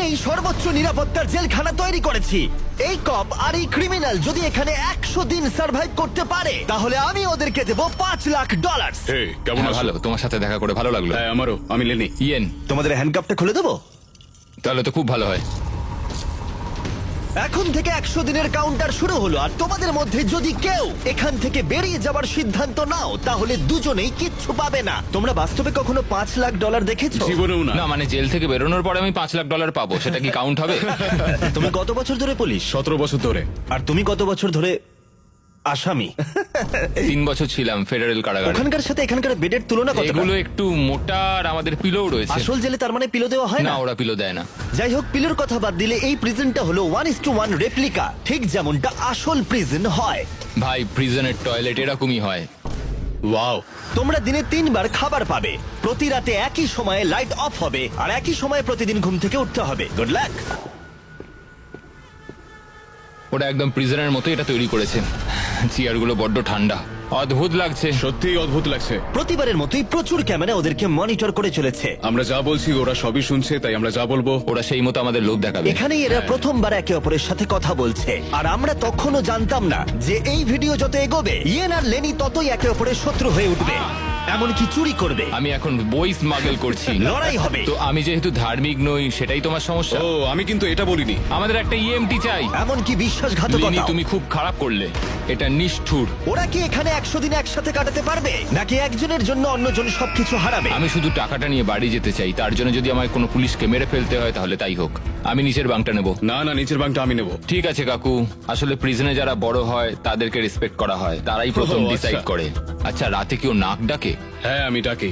এই সর্বোচ্চ নিরাপত্তার জেলখানা তৈরি করেছি। এই কপ আর এই ক্রিমিনাল যদি এখানে 100 দিন সার্ভাইভ করতে পারে তাহলে আমি ওদেরকে দেবো $5,00,000। হে, কেমন আছো? ভালো, তোমার সাথে দেখা করে ভালো লাগলো। হ্যাঁ, আমারও। আমি লেনি। ইয়েন, তোমাদের হ্যান্ডকাপটা খুলে দেবো? তাহলে তো খুব ভালো হয়। এখন থেকে 100 দিনের কাউন্টার শুরু হলো, আর তোমাদের মধ্যে যদি কেউ এখান থেকে বেরিয়ে যাবার সিদ্ধান্ত নাও তাহলে দুজনেই কিচ্ছু পাবে না। তোমরা বাস্তবে কখনো $5,00,000 দেখেছো? জীবনেও না। না মানে জেল থেকে বেরোনোর পরে আমি $5,00,000 পাবো, সেটা কি কাউন্ট হবে? তুমি কত বছর ধরে পুলিশ? 17 বছর ধরে। আর তুমি কত বছর ধরে আসামি? 3 বছর ছিলাম ফেডারেল কারাগারে। ওখানকার সাথে এখানকার বেডের তুলনা কত? এগুলো একটু মোটা আর আমাদের পিলোও রয়েছে। আসল জেলে তার মানে পিলো দেওয়া হয় না, না? ওরা পিলো দেয় না। যাই হোক, পিলোর কথা বাদ দিলে এই প্রিজনটা হলো 1:1 রেপ্লিকা, ঠিক যেমনটা আসল প্রিজন হয়। ভাই, প্রিজনের টয়লেট এরকমই হয়। ওয়াও। তোমরা দিনে 3 বার খাবার পাবে, প্রতি রাতে একই সময়ে লাইট অফ হবে, আর একই সময়ে প্রতিদিন ঘুম থেকে উঠতে হবে। Good luck. ওটা একদম প্রিজনের মতো এটা তৈরি করেছে। চেয়ারগুলো বড্ড ঠান্ডা, অদ্ভুত লাগছে। সত্যিই অদ্ভুত লাগছে। প্রতিবারের মতোই প্রচুর ক্যামেরা ওদেরকে মনিটর করে চলেছে। আমরা যা বলছি ওরা সবই শুনছে, তাই আমরা যা বলবো ওরা সেই মতো আমাদের লোভ দেখাবে। এখানেই এরা প্রথমবার একে অপরের সাথে কথা বলছে, আর আমরা তখনও জানতাম না যে এই ভিডিও যত এগোবে ইয়েন আর লেনি ততই একে অপরের শত্রু হয়ে উঠবে, এমনকি চুরি করবে, আমি এখন বই স্মাগল করছি। লড়াই হবে। তো আমি যেহেতু ধার্মিক নই, সেটাই তোমার সমস্যা। ও, আমি কিন্তু এটা বলিনি। আমাদের একটা ইএমটি চাই। এমনকি লিনি, বিশ্বাসঘাতকতা। তুমি খুব খারাপ করলে, এটা নিষ্ঠুর। ওরা কি এখানে 100 দিন একসাথে কাটাতে পারবে, নাকি একজনের জন্য অন্যজন সবকিছু হারাবে? আমি শুধু টাকাটা নিয়ে বাড়ি যেতে চাই, তার জন্য যদি আমায় কোনো পুলিশকে মেরে ফেলতে হয় তাহলে তাই হোক। আমি নিচের বাংটা নেব। না না, নিচের বাংটা আমি নেব। ঠিক আছে কাকু, আসলে প্রিজনে যারা বড় হয় তাদেরকে রেসপেক্ট করা হয়, তারাই প্রথম ও, আচ্ছা। ডিসাইড করে। আচ্ছা, রাতে কেউ নাক ডাকে? হ্যাঁ, আমি ডাকি।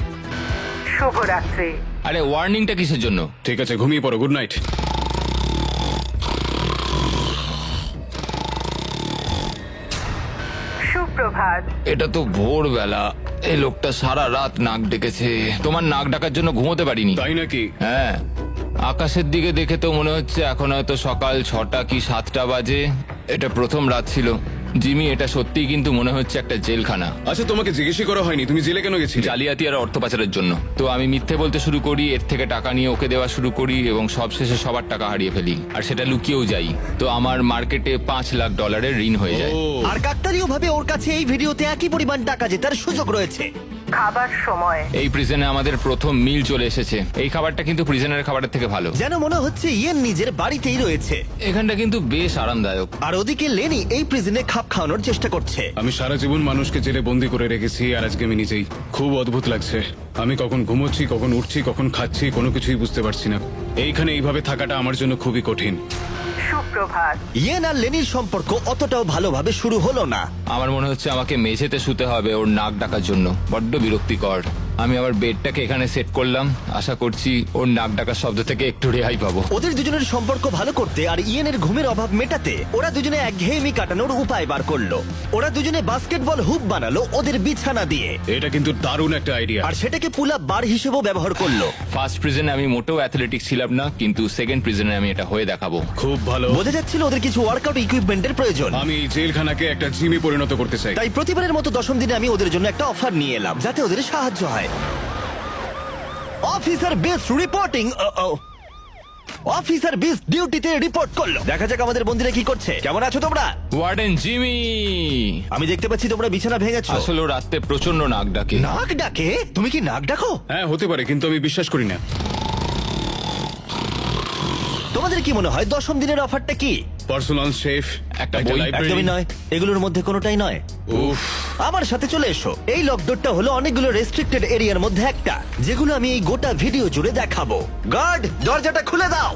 শুভরাত্রি। আরে ওয়ার্নিংটা কিসের জন্য? ঠিক আছে, ঘুমিয়ে পড়ো। Good night. সুপ্রভাত। এটা তো ভোরবেলা, এই লোকটা সারা রাত নাক ডেকেছে। তোমার নাক ডাকার জন্য ঘুমোতে পারিনি। তাই নাকি? হ্যাঁ, আকাশের দিকে দেখে তো মনে হচ্ছে এখন হয়তো সকাল 6টা কি 7টা বাজে। এটা প্রথম রাত ছিল। জিমি, এটা সত্যিই কিন্তু মনে হচ্ছে একটা জেলখানা। আচ্ছা, তোমাকে জিজ্ঞেসই করা হয়নি তুমি জেলে কেন গেছিলে? জালিয়াতি আর অর্থ পাচারের জন্য। তো আমি মিথ্যে বলতে শুরু করি, এর থেকে টাকা নিয়ে ওকে দেওয়া শুরু করি, এবং সবশেষে সবার টাকা হারিয়ে ফেলি, আর সেটা লুকিয়েও যাই। তো আমার মার্কেটে $5,00,000 ঋণ হয়ে যায়। ও, আর কাকতালীয় ভাবে ওর কাছে এই ভিডিওতে একই পরিমাণ টাকা জেতার সুযোগ রয়েছে। খাবার সময়। এই প্রিজনে আমাদের প্রথম মিল চলে এসেছে। এই খাবারটা কিন্তু প্রিজনের খাবারের থেকে ভালো। যেন মনে হচ্ছে ইয়েন নিজের বাড়িতেই রয়েছে। এখানটা কিন্তু বেশ আরামদায়ক। আর ওদিকে লেনি এই প্রিজনে খাপ খাওয়ানোর চেষ্টা করছে। আমি সারা জীবন মানুষকে জেলে বন্দি করে রেখেছি, আর আজকে আমি নিজেই। খুব অদ্ভুত লাগছে। আমি কখন ঘুমোচ্ছি, কখন উঠছি, কখন খাচ্ছি, কোনো কিছুই বুঝতে পারছি না। এইখানে এইভাবে থাকাটা আমার জন্য খুবই কঠিন। সুপ্রভাত। ইয়েন আর লেনির সম্পর্ক অতটাও ভালোভাবে শুরু হলো না। আমার মনে হচ্ছে আমাকে মেঝেতে শুতে হবে ওর নাক ডাকার জন্য। বড্ড বিরক্তিকর। আমি আবার বেডটাকে এখানে সেট করলাম, আশা করছি ওর নাক ডাকার শব্দ থেকে একটু রেহাই পাবো। ওদের দুজনের সম্পর্ক ভালো করতে আর ইয়েনের ঘুমের অভাব মেটাতে ওরা দুজনে একঘেয়েমি কাটানোর উপায় বার করলো। ওরা দুজনে বাস্কেটবল হুপ বানালো ওদের বিছানা দিয়ে, এটা কিন্তু দারুণ একটা আইডিয়া। আর সেটাকে পুল আপ বার হিসেবেও ব্যবহার করলো। ফার্স্ট প্রিজনে আমি মোটেও অ্যাথলেটিক ছিলাম না, কিন্তু সেকেন্ড প্রিজনে আমি এটা হয়ে দেখাবো। খুব ভালো। বোঝা যাচ্ছিল ওদের কিছু ওয়ার্কআউট ইকুইপমেন্টের প্রয়োজন। আমি এই জেলখানাকে একটা জিমে পরিণত করতে চাই। তাই প্রতিবারের মতো 10ম দিনে আমি ওদের জন্য একটা অফার নিয়ে এলাম, যাতে ওদের সাহায্য হয়। Officer best reporting. Officer best ডিউটিতে রিপোর্ট করলো। দেখা যাক আমাদের বন্ধুরা কি করছে। কেমন আছো তোমরা? ওয়ার্ডেন জিমি, আমি দেখতে পাচ্ছি তোমরা বিছানা ভেঙেছো। আসলে ও রাতে প্রচন্ড নাক ডাকে। নাক ডাকে? তুমি কি নাক ডাকো? হ্যাঁ, হতে পারে, কিন্তু আমি বিশ্বাস করি না। তোমাদের কি মনে হয় 10ম দিনের অফারটা কি? পার্সোনাল শেফ, একটা বই। একদমই নয়, এগুলোর মধ্যে কোনোটাই নয়। উফ, আমার সাথে চলে এসো। এই লকডাউনটা হলো অনেকগুলো রেস্ট্রিক্টেড এরিয়ার মধ্যে একটা, যেগুলো আমি এই গোটা ভিডিও জুড়ে দেখাবো। গার্ড, দরজাটা খুলে দাও।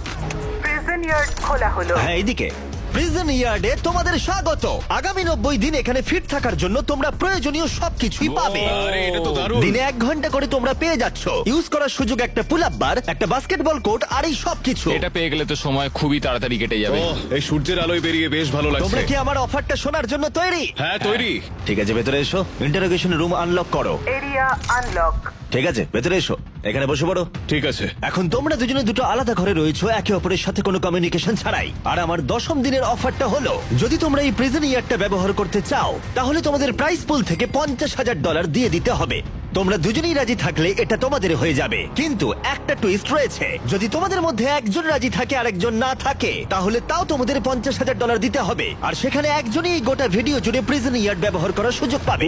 প্রিজন ইয়ার্ড খোলা হলো। হ্যাঁ, এইদিকে। প্রিজন ইয়ার্ডে তোমাদের স্বাগত। আগামী 90 দিন এখানে ফিট থাকার জন্য তোমরা প্রয়োজনীয় সবকিছুই পাবে। আরে এটা তো দারুণ। দিনে 1 ঘন্টা করে তোমরা পেয়ে যাচ্ছ। ইউজ করার সুযোগ একটা পুল আপ বার, একটা বাস্কেটবল কোর্ট, আর এই সবকিছু। এটা পেয়ে গেলে তো সময় খুবই তাড়াতাড়ি কেটে যাবে। ওহ, এই সূর্যের আলোয় বেরিয়ে বেশ ভালো তোমরা লাগছে। কি আমার অফারটা শোনার জন্য তৈরি? হ্যাঁ, তৈরি। ঠিক আছে, ভেতরে এসো। ইন্টারোগেশন রুম আনলক করো। Area unlock. ঠিক আছে, ভেতরে এসো। এখানে বসে পড়ো। ঠিক আছে। এখন তোমরা দুজনে দুটো আলাদা ঘরে রয়েছো, একে অপরের সাথে কোনো কমিউনিকেশন ছাড়াই। আর আমার 10ম দিনের অফারটা হলো, যদি তোমরা এই প্রিজন ইয়ারটা ব্যবহার করতে চাও তাহলে তোমাদের প্রাইস পুল থেকে $50,000 দিয়ে দিতে হবে। তোমরা দুজনেই রাজি থাকলে এটা তোমাদের হয়ে যাবে, কিন্তু একটা টুইস্ট রয়েছে। যদি তোমাদের মধ্যে একজন রাজি থাকে আর একজন না থাকে, তাহলে তাও তোমাদের $50,000 দিতে হবে, আর সেখানে একজনই এই গোটা ভিডিও জুড়ে প্রিজন ইয়ার্ড ব্যবহার করার সুযোগ পাবে।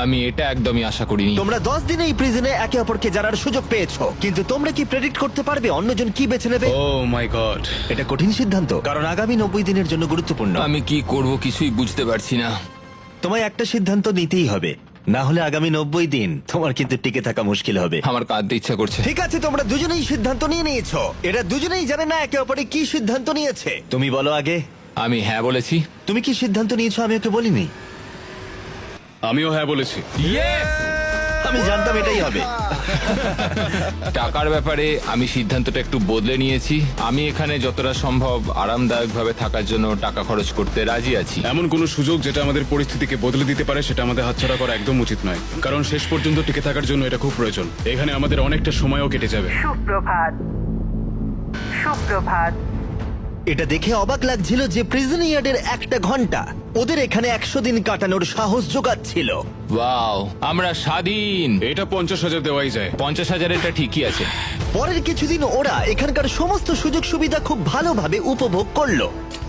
আমি এটা একদমই আশা করিনি। তোমরা 10 দিনে এই প্রিজনে একে অপরকে জানার সুযোগ পেয়েছো, কিন্তু তোমরা কি প্রেডিক্ট করতে পারবে অন্যজন কি বেছে নেবে? ও মাই গড। এটা কঠিন সিদ্ধান্ত, কারণ আগামী 90 দিনের জন্য গুরুত্বপূর্ণ। আমি কি করব কিছুই বুঝতে পারছি না। তোমায় একটা সিদ্ধান্ত নিতেই হবে, না হলে আগামী 90 দিন তোমার কিন্তু টিকে থাকা মুশকিল হবে। আমার কাঁদতে ইচ্ছা করছে। ঠিক আছে, তোমরা দুজনেই সিদ্ধান্ত নিয়ে নিয়েছো। এরা দুজনেই জানে না একে অপরে কি সিদ্ধান্ত নিয়েছে। তুমি বলো আগে, আমি হ্যাঁ বলেছি। তুমি কি সিদ্ধান্ত নিয়েছো? আমি ওকে বলিনি। আমিও হ্যাঁ বলেছি। আমি জানতাম এটাই হবে। টাকার ব্যাপারে আমি সিদ্ধান্তটা একটু বদলে নিয়েছি। আমি এখানে যতটা সম্ভব আরামদায়কভাবে থাকার জন্য টাকা খরচ করতে রাজি আছি। এমন কোনো সুযোগ যেটা আমাদের পরিস্থিতিকে বদলে দিতে পারে সেটা আমাদের হাতছাড়া করা একদম উচিত নয়, কারণ শেষ পর্যন্ত টিকে থাকার জন্য এটা খুব প্রয়োজন। এখানে আমাদের অনেকটা সময়ও কেটে যাবে। সুপ্রভাত। সুপ্রভাত। এটা দেখে অবাক লাগছিল যে প্রিজন ইয়ার্ডের একটা ঘন্টা ওদের এখানে 100 দিন কাটানোর সাহস জোগাচ্ছিল। ওয়াও, আমরা স্বাধীন। এটা 50,000 দেওয়াই যায়। 50,000 এটা ঠিকই আছে। পরের কিছুদিন ওরা এখানকার সমস্ত সুযোগ সুবিধা খুব ভালোভাবে উপভোগ করলো।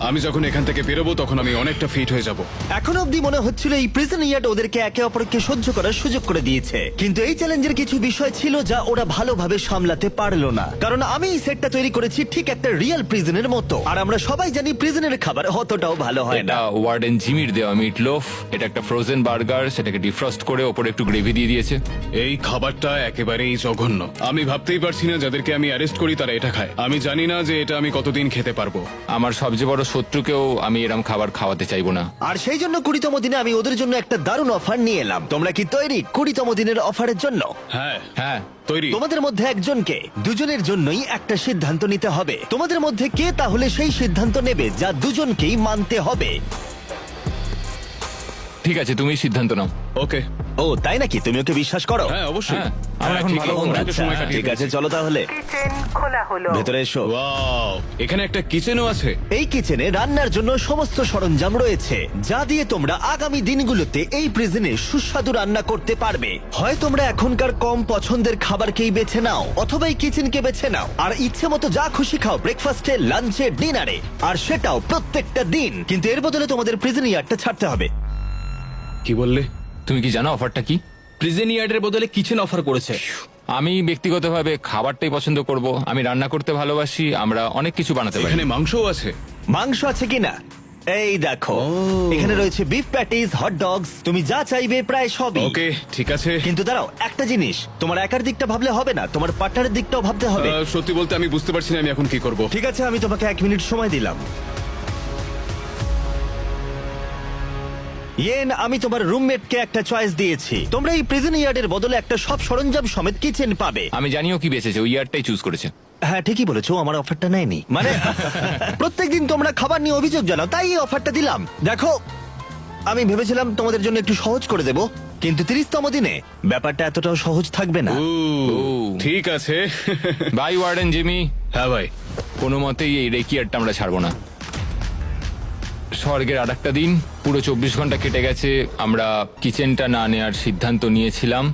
আমি যখন এখান থেকে বেরোবো তখন আমি অনেকটা ফিট হয়ে যাব। এখন অবধি মনে হচ্ছিল এই প্রিজন ইয়ার্ড ওদেরকে একে অপরকে সহ্য করার সুযোগ করে দিয়েছে, কিন্তু এই চ্যালেঞ্জের কিছু বিষয় ছিল যা ওরা ভালোভাবে সামলাতে পারলো না। কারণ আমি এই সেটটা তৈরি করেছি ঠিক একটা রিয়েল প্রিজনের মতো, আর আমরা সবাই জানি প্রিজনের খাবার অতটাও ভালো হয় না। এটা ওয়ার্ডেন জিমির দেওয়া মিট লোফ। এটা একটা ফ্রোজেন বার্গার, সেটাকে ডিফ্রস্ট করে ওপরে একটু গ্রেভি দিয়ে দিয়েছে। এই খাবারটা একেবারেই জঘন্য। আমি ভাবতেই পারছি না যাদেরকে আমি অ্যারেস্ট করি তারা এটা খায়। আমি জানি না যে এটা আমি কতদিন খেতে পারবো। আমার সবচেয়ে বড় শত্রুকেও আমি এরম খাবার খাওয়াতে চাইবো না। আর সেই জন্য 20তম দিনে আমি ওদের জন্য একটা দারুণ অফার নিয়ে এলাম। তোমরা কি তৈরি 20তম দিনের অফারের জন্য? হ্যাঁ হ্যাঁ, তৈরি। তোমাদের মধ্যে একজনকে দুজনের জন্যই একটা সিদ্ধান্ত নিতে হবে। তোমাদের মধ্যে কে তাহলে সেই সিদ্ধান্ত নেবে যা দুজনকেই মানতে হবে? ঠিক আছে, তুমি সিদ্ধান্ত নাও। ওকে। ও তাই নাকি? তুমি ওকে বিশ্বাস করো? হ্যাঁ অবশ্যই। হ্যাঁ, আমরা এখন ঠিকই, ভালো বন্ধু। ওর সাথে সময় আচ্ছা, কাটিয়ে ঠিক আছে, দিয়েছি। চলো তাহলে কিচেন খোলা হলো। ভেতরে এসো। ওয়াও, এখানে একটা কিচেনও আছে। এই কিচেনে রান্নার জন্য সমস্ত সরঞ্জাম রয়েছে, যা দিয়ে তোমরা আগামী দিনগুলোতে এই প্রিজনে সুস্বাদু রান্না করতে পারবে। হয় তোমরা এখনকার কম পছন্দের খাবারকেই বেছে নাও, অথবা এই কিচেনকে বেছে নাও আর ইচ্ছে মতো যা খুশি খাও ব্রেকফাস্টে, লাঞ্চে, ডিনারে, আর সেটাও প্রত্যেকটা দিন। কিন্তু এর বদলে তোমাদের প্রিজন ইয়ার্ডটা ছাড়তে হবে। কি বললে? তুমি কি জানো অফারটা কি? প্রিজন ইয়ার্ডের বদলে কিচেন অফার করেছে। আমি ব্যক্তিগতভাবে খাবারটাই পছন্দ করব। আমি রান্না করতে ভালোবাসি। আমরা অনেক কিছু বানাতে পারি। এখানে মাংসও আছে। মাংস আছে কিনা? এই দেখো, এখানে রয়েছে বিফ প্যাটিস, হট ডগস, তুমি যা চাইবে প্রায় সবই। ওকে, ঠিক আছে। কিন্তু দাঁড়াও, একটা জিনিস, তোমার একার দিকটা ভাবলে হবে না, তোমার পার্টনারের দিকটাও ভাবতে হবে। সত্যি বলতে আমি বুঝতে পারছি না আমি এখন কি করব। ঠিক আছে, আমি তোমাকে 1 মিনিট সময় দিলাম। ইয়েন, আমি তোমার রুমমেটকে একটা চয়েস দিয়েছি। তোমরা এই প্রিজন ইয়ার্ডের বদলে একটা সব সরঞ্জাম সমেত কিচেন পাবে। আমি জানিও কি বেঁচেছে, ওই ইয়ারটাই চুজ করেছে। হ্যাঁ ঠিকই বলেছো, আমার অফারটা নেয়নি। মানে প্রত্যেকদিন তোমরা খাবার নিয়ে অভিযোগ জানাও, তাই এই অফারটা দিলাম। দেখো, আমি ভেবেছিলাম তোমাদের জন্য একটু সহজ করে দেব, কিন্তু 30তম দিনে ব্যাপারটা এতটাও সহজ থাকবে না। ঠিক আছে। Bye warden Jimmy. হ্যাঁ ভাই। কোনো মতেই এই রেকিয়ারটা আমরা ছাড়বো না। স্বর্গের আরেকটা দিন, পুরো 24 ঘন্টা কেটে গেছে। আমরা কিচেনটা না নেওয়ার সিদ্ধান্ত নিয়েছিলাম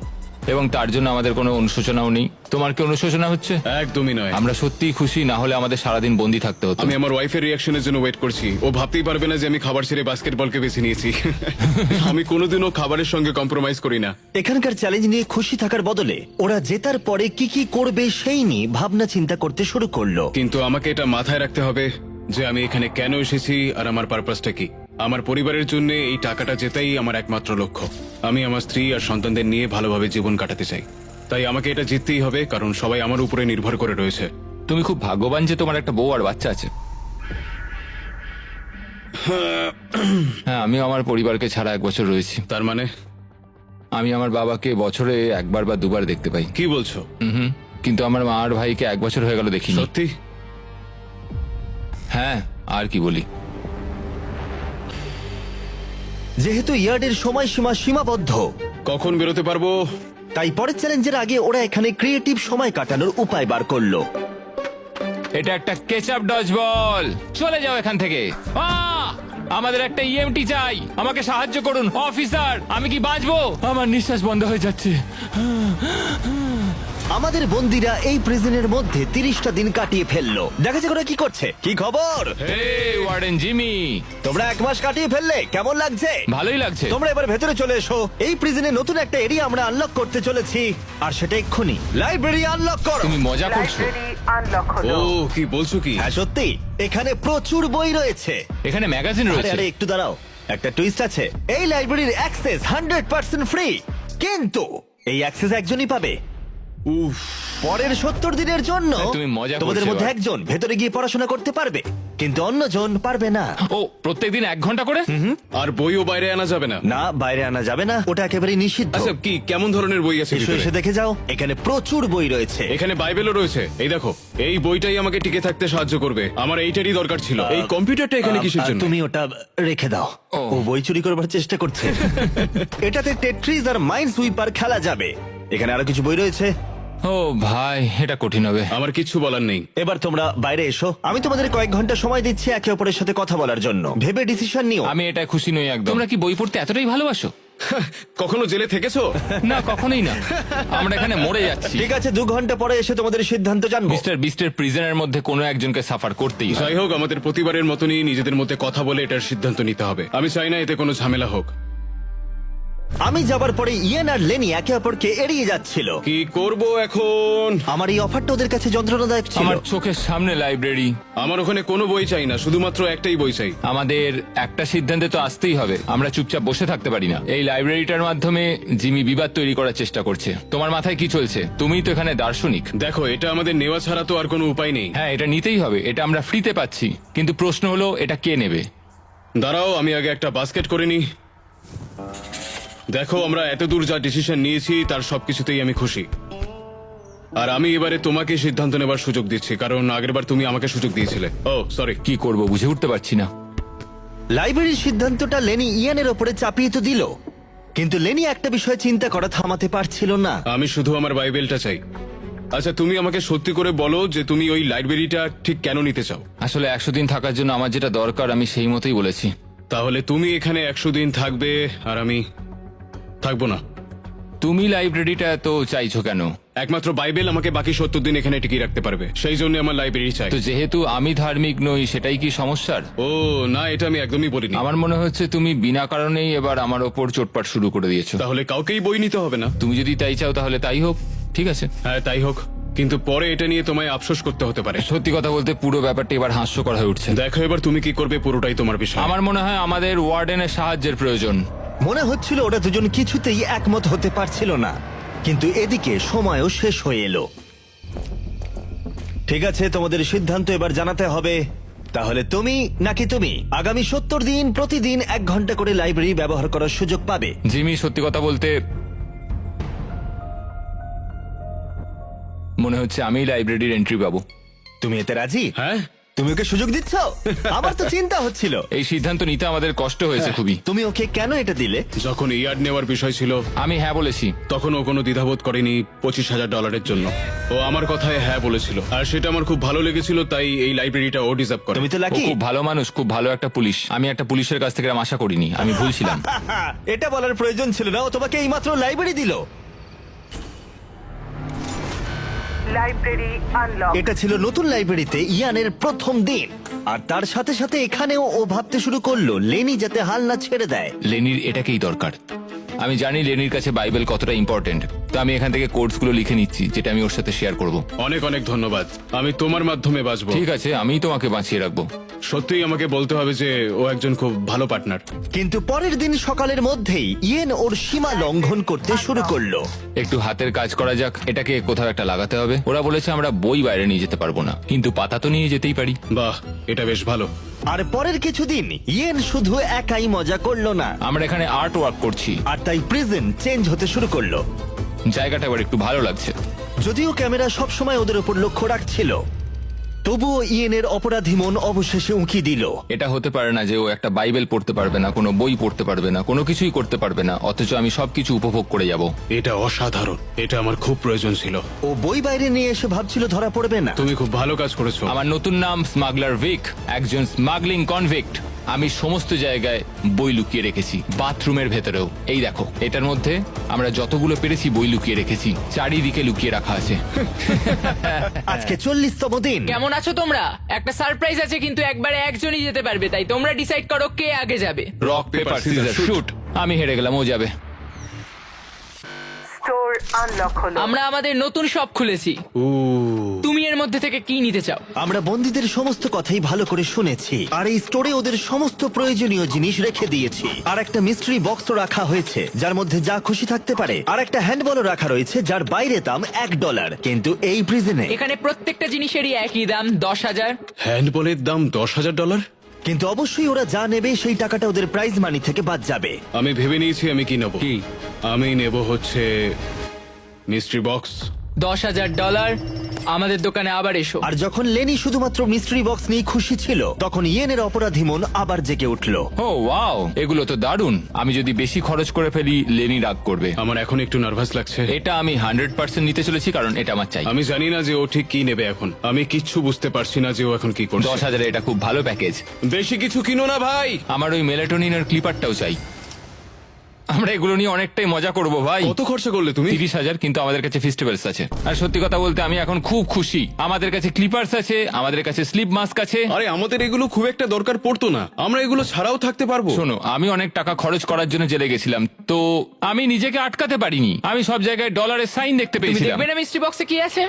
এবং তার জন্য আমাদের কোনো অনুশোচনাও নেই। তোমার কি অনুশোচনা হচ্ছে? একদমই নয়। আমরা সত্যিই খুশি, না হলে আমাদের সারাদিন বন্দি থাকতে হতো। আমি আমার ওয়াইফের রিঅ্যাকশনের জন্য ওয়েট করছি। ও ভাবতেই পারবে না যে আমি খাবার ছেড়ে বাস্কেটবলকে বেছে নিয়েছি। আমি কোনোদিনও খাবারের সঙ্গে কম্প্রোমাইজ করি না। এখানকার চ্যালেঞ্জ নিয়ে খুশি থাকার বদলে ওরা জেতার পরে কি কি করবে সেই নিয়ে ভাবনা চিন্তা করতে শুরু করলো। কিন্তু আমাকে এটা মাথায় রাখতে হবে যে আমি এখানে কেন এসেছি আর আমার পারপাসটা কি। আমার পরিবারের জন্য এই টাকাটা জেতাই আমার একমাত্র লক্ষ্য। আমি আমার স্ত্রী আর সন্তানদের নিয়ে ভালোভাবে জীবন কাটাতে চাই, তাই আমাকে এটা জিততেই হবে, কারণ সবাই আমার উপরে নির্ভর করে রয়েছে। তুমি খুব ভাগ্যবান যে তোমার একটা বউ আর বাচ্চা আছে। হ্যাঁ, আমিও আমার পরিবারকে ছাড়া 1 বছর রয়েছি। তার মানে? আমি আমার বাবাকে বছরে 1বার বা 2বার দেখতে পাই। কি বলছো? কিন্তু আমার মা আর ভাইকে 1 বছর হয়ে গেল দেখিনি। সত্যি? হ্যাঁ, আর কি বলি। যেহেতু ইয়ার্ডের সময়সীমা সীমাবদ্ধ, কখন বেরোতে পারবো? তাই পরের চ্যালেঞ্জের আগে ওরা এখানে ক্রিয়েটিভ সময় কাটানোর উপায় বার করলো। এটা একটা কেচাপ ডজ বল। চলে যাও এখান থেকে। আমাদের একটা ইএমটি চাই, আমাকে সাহায্য করুন অফিসার। আমি কি বাঁচবো? আমার নিঃশ্বাস বন্ধ হয়ে যাচ্ছে। আমাদের বন্দিরা এই প্রিজনের মধ্যে 30টা দিন কাটিয়ে ফেললো। দেখা যাক ওরা কি করছে। কি খবর? হে ওয়ার্ডেন জিমি, তোমরা 1 মাস কাটিয়ে ফেললে, কেমন লাগছে? ভালোই লাগছে। তোমরা এবার ভেতরে চলে এসো। এই প্রিজনে নতুন একটা এরিয়া আমরা আনলক করতে চলেছি, আর সেটা এক্ষুনি। লাইব্রেরি আনলক করো। তুমি মজা করছো? লাইব্রেরি আনলক ও হলো। কি বলছো কি? হ্যাঁ সত্যি, এখানে প্রচুর বই রয়েছে। এখানে ম্যাগাজিন আরে রয়েছে। আরে একটু দাঁড়াও, একটা টুইস্ট আছে। এই লাইব্রেরির অ্যাক্সেস 100% ফ্রি, কিন্তু এই অ্যাক্সেস একজনই পাবে। উফ, পরের 70 দিনের জন্য তুমি মজা করছো তোমাদের মধ্যে এবার। একজন ভেতরে গিয়ে পড়াশোনা করতে পারবে, কিন্তু অন্যজন পারবে না। ও প্রত্যেকদিন 1 ঘন্টা করে? আর বইও বাইরে আনা যাবে না? না, বাইরে আনা যাবে না, ওটা একেবারেই নিষিদ্ধ। আচ্ছা, কি কেমন ধরনের বই আছে এসো, ভিতরে? এসে দেখে যাও, এখানে প্রচুর বই রয়েছে। এখানে বাইবেলও রয়েছে। এই দেখো, এই বইটাই আমাকে টিকে থাকতে সাহায্য করবে। আমার এইটারই দরকার ছিল। এই কম্পিউটারটা এখানে কিসের জন্য? তুমি ওটা রেখে দাও। ও। ও বই চুরি করবার চেষ্টা করছে। এটাতে টেট্রিস আর মাইন্ড সুইপার খেলা যাবে। এখানে আরো কিছু বই রয়েছে। ও ভাই, এটা কঠিন হবে। আমার কিচ্ছু বলার নেই। এবার তোমরা বাইরে এসো, আমি তোমাদের কয়েক ঘন্টা সময় দিচ্ছি একে অপরের সাথে কথা বলার জন্য। ভেবে ডিসিশন নিও। আমি এটা খুশি নই একদম। তোমরা কি বই পড়তে এতটাই ভালোবাসো? কখনো জেলে থেকেছো? না, কখনোই না। আমরা এখানে মরে যাচ্ছি। ঠিক আছে, 2 ঘন্টা পরে এসে তোমাদের সিদ্ধান্ত জানবো। মিস্টার বিস্টের প্রিজনের মধ্যে কোনো একজনকে সাফার করতেই হয়। যাই হোক, আমাদের প্রতিবারের মতনই নিজেদের মধ্যে কথা বলে এটার সিদ্ধান্ত নিতে হবে। আমি চাই না এতে কোনো ঝামেলা হোক। আমি যাবার পরে ইয়েন আর লেনি একে অপরকে এড়িয়ে যাচ্ছিল। কি করব এখন? আমার এই অফারটা ওদের কাছে যন্ত্রণাদায়ক ছিল। আমার চোখের সামনে লাইব্রেরি। আমার ওখানে কোনো বই চাই না, শুধুমাত্র একটাই বই চাই। আমাদের একটা সিদ্ধান্তে তো আসতেই হবে। আমরা চুপচাপ বসে থাকতে পারি না। এই লাইব্রেরিটার মাধ্যমে জিমি বিবাদ তৈরি করার চেষ্টা করছে। তোমার মাথায় কি চলছে? তুমিই তো এখানে দার্শনিক। দেখো, এটা আমাদের নেওয়া ছাড়া তো আর কোনো উপায় নেই। হ্যাঁ, এটা নিতেই হবে। এটা আমরা ফ্রিতে পাচ্ছি, কিন্তু প্রশ্ন হলো এটা কে নেবে? দাঁড়াও, আমি আগে একটা বাস্কেট করে নিই। দেখো, আমরা এত দূর যা ডিসিশন নিয়েছি তার সবকিছুতেই আমি খুশি। আর আমি এবারে তোমাকে সিদ্ধান্ত নেবার সুযোগ দিচ্ছি, কারণ আগেরবার তুমি আমাকে সুযোগ দিয়েছিলে। ও সরি। কি করব বুঝে উঠতে পারছি না। লাইব্রেরির সিদ্ধান্তটা লেনি ইয়ানের ওপরে চাপিয়ে তো দিল, কিন্তু লেনি একটা বিষয় চিন্তা করা থামাতে পারছিল না। আমি শুধু আমার বাইবেলটা চাই। আচ্ছা, তুমি আমাকে সত্যি করে বলো যে তুমি ওই লাইব্রেরিটা ঠিক কেন নিতে চাও? আসলে 100 দিন থাকার জন্য আমার যেটা দরকার আমি সেই মতোই বলেছি। তাহলে তুমি এখানে 100 দিন থাকবে আর আমি থাকবো না। তুমি লাইব্রেরিটা তো চাইছো কেন? একমাত্র বাইবেল আমাকে বাকি 70 দিন এখানে টিকিয়ে রাখতে পারবে, সেই জন্য আমার লাইব্রেরি চাই। তো যেহেতু আমি ধার্মিক নই, সেটাই কি সমস্যার? ও না, এটা আমি একদমই বলিনি। আমার মনে হচ্ছে তুমি বিনা কারণেই এবার আমার ওপর চোটপাট শুরু করে দিয়েছো। তাহলে কাউকেই বই নিতে হবে না? তুমি যদি তাই চাও তাহলে তাই হোক, ঠিক আছে। হ্যাঁ, তাই হোক, কিন্তু পরে এটা নিয়ে তোমায় আফসোস করতে হতে পারে। সত্যি কথা বলতে পুরো ব্যাপারটা এবার হাস্যকর হয়ে উঠছে। দেখো, এবার তুমি কি করবে পুরোটাই তোমার বিষয়। আমার মনে হয় আমাদের ওয়ার্ডেনের সাহায্যের প্রয়োজন। মনে হচ্ছিল ওরা দুজন কিছুতেই একমত হতে পারছিল না, কিন্তু এদিকে সময়ও শেষ হয়ে এলো। ঠিক আছে, তোমাদের সিদ্ধান্ত এবার জানাতে হবে। তাহলে তুমি নাকি তুমি আগামী 70 দিন প্রতিদিন 1 ঘন্টা করে লাইব্রেরি ব্যবহার করার সুযোগ পাবে। জিমি, সত্যি কথা বলতে মনে হচ্ছে আমি লাইব্রেরির এন্ট্রি পাবো। তুমি এতে রাজি? হ্যাঁ, তুমি ওকে সুযোগ দিচ্ছ? আমার তো চিন্তা হচ্ছিল। এই সিদ্ধান্ত নিতে আমাদের কষ্ট হয়েছে খুবই। তুমি ওকে কেন এটা দিলে? যখন ইয়ার্ড নেওয়ার বিষয় ছিল আমি হ্যাঁ বলেছি। তখন ও কোনো দ্বিধাবোধ করেনি $25,000 জন্য। ও আমার কথায় হ্যাঁ বলেছিল, আর সেটা আমার খুব ভালো লেগেছিল, তাই এই লাইব্রেরিটা ও ডিজার্ভ করে। তুমি তো ও লাকি। খুব ভালো মানুষ, খুব ভালো একটা পুলিশ। আমি একটা পুলিশের কাছ থেকে এরম আশা করিনি, আমি ভুলছিলাম। এটা বলার প্রয়োজন ছিল না, ও তোমাকে এইমাত্র লাইব্রেরি দিল। Library unlock. এটা ছিল নতুন লাইব্রেরিতে ইয়ানের প্রথম দিন, আর তার সাথে সাথে এখানেও ও ভাবতে শুরু করলো লেনি যাতে হাল না ছেড়ে দেয়। লেনির এটাকেই দরকার। আমি জানি লেনির কাছে বাইবেল কতটা ইম্পর্টেন্ট, তো আমি এখান থেকে কোর্সগুলো লিখে নিচ্ছি যেটা আমি ওর সাথে শেয়ার করব। অনেক অনেক ধন্যবাদ, আমি তোমার মাধ্যমে বাঁচবো। ঠিক আছে, আমিই তোমাকে বাঁচিয়ে রাখবো। সত্যিই আমাকে বলতে হবে যে ও একজন খুব ভালো পার্টনার। কিন্তু পরের দিন সকালের মধ্যেই ইয়েন ওর সীমা লঙ্ঘন করতে শুরু করলো। একটু হাতের কাজ করা যাক, এটাকে কোথাও একটা লাগাতে হবে। ওরা বলেছে আমরা বই বাইরে নিয়ে যেতে পারবো না, কিন্তু পাতা তো নিয়ে যেতেই পারি। বাহ, এটা বেশ ভালো। আর পরের কিছুদিন ইয়েন শুধু একাই মজা করলো না, আমরা এখানে আর্ট ওয়ার্ক করছি। আর তাই প্রিজন চেঞ্জ হতে শুরু করলো। জায়গাটা এবার একটু ভালো লাগছে। যদিও ক্যামেরা সবসময় ওদের উপর লক্ষ্য রাখছিল, তবুও ইয়েনের অপরাধী মন অবশেষে উঁকি দিল। এটা হতে পারে না যে ও একটা বাইবেল পড়তে পারবে না, কোনো বই পড়তে পারবে না, কোনো কিছুই করতে পারবে না, অথচ আমি সবকিছু উপভোগ করে যাব। এটা অসাধারণ, এটা আমার খুব প্রয়োজন ছিল। ও বই বাইরে নিয়ে এসে ভাবছিল ধরা পড়বে না। তুমি খুব ভালো কাজ করেছো। আমার নতুন নাম স্মাগলার ভিক, একজন স্মাগলিং কনভিক্ট। আমি সমস্ত জায়গায় বই লুকিয়ে রেখেছি, বাথরুমের ভেতরেও। এই দেখো, এটার মধ্যে আমরা যতগুলো পেরেছি বই লুকিয়ে রেখেছি, চারিদিকে লুকিয়ে রাখা আছে। আজকে 40তম দিন। কেমন আছো তোমরা? একটা সারপ্রাইজ আছে, কিন্তু একবারে একজনই যেতে পারবে, তাই তোমরা ডিসাইড করো কে আগে যাবে। Rock paper scissor shoot. আমি হেরে গেলাম, ও যাবে। স্টোর আনলক হলো। আমরা আমাদের নতুন শপ খুলেছি। তুমি এর মধ্যে থেকে কি নিতে চাও? আমরা বন্দীদের সমস্ত কথাই ভালো করে শুনেছি, আর এই স্টোরে ওদের সমস্ত প্রয়োজনীয় জিনিস রেখে দিয়েছি। আর একটা মিস্ট্রি বক্সও রাখা হয়েছে, যার মধ্যে যা খুশি থাকতে পারে। আর একটা হ্যান্ডবলও রাখা রয়েছে, যার বাইরে দাম $1। কিন্তু এই প্রিজনে এখানে প্রত্যেকটা জিনিসেরই একই দাম, 10,000। হ্যান্ডবলের দাম $10,000। কিন্তু অবশ্যই ওরা যা নেবে সেই টাকাটা ওদের প্রাইজ মানি থেকে বাদ যাবে। আমি ভেবে নিয়েছি আমি কি নেব। আমি নেব হচ্ছে মিস্ট্রি বক্স। $10,000। আমাদের দোকানে আবার এসো। আর যখন লেনি শুধুমাত্র মিস্ট্রি বক্স নিয়ে খুশি ছিল, তখন ইয়েনের অপরাধী মন আবার জেগে উঠলো। ও ওয়াও, এগুলো তো দারুণ। আমি যদি বেশি খরচ করে ফেলি, লেনি রাগ করবে। আমার এখন একটু নার্ভাস লাগছে। এটা আমি 100% নিতে চলেছি, কারণ এটা আমার চাই। আমি জানি না যে ও ঠিক কি নেবে এখন। আমি কিচ্ছু বুঝতে পারছি না যে ও এখন কি করছে। 10,000 এটা খুব ভালো প্যাকেজ। বেশি কিছু কিনো না ভাই। আমার ওই মেলাটোনিনের ক্লিপারটাও চাই। আমরা এগুলো নিয়ে অনেকটাই মজা করব ভাই। কত খরচা করলে তুমি? 30,000, কিন্তু আমাদের কাছে ফেস্টিভ্যালস আছে। আর সত্যি কথা বলতে আমি এখন খুব খুশি। আমাদের কাছে ক্লিপার্স আছে, আমাদের কাছে স্লিপ মাস্ক আছে। আরে আমাদের এগুলো খুব একটা দরকার পড়তো না, আমরা এগুলো ছাড়াও থাকতে পারবো। শোনো, আমি অনেক টাকা খরচ করার জন্য জেলে গেছিলাম, তো আমি নিজেকে আটকাতে পারিনি। আমি সব জায়গায় ডলারের সাইন দেখতে তুমি পেয়েছিলাম। দেখবে না মিস্ট্রি বক্সে কি আছে?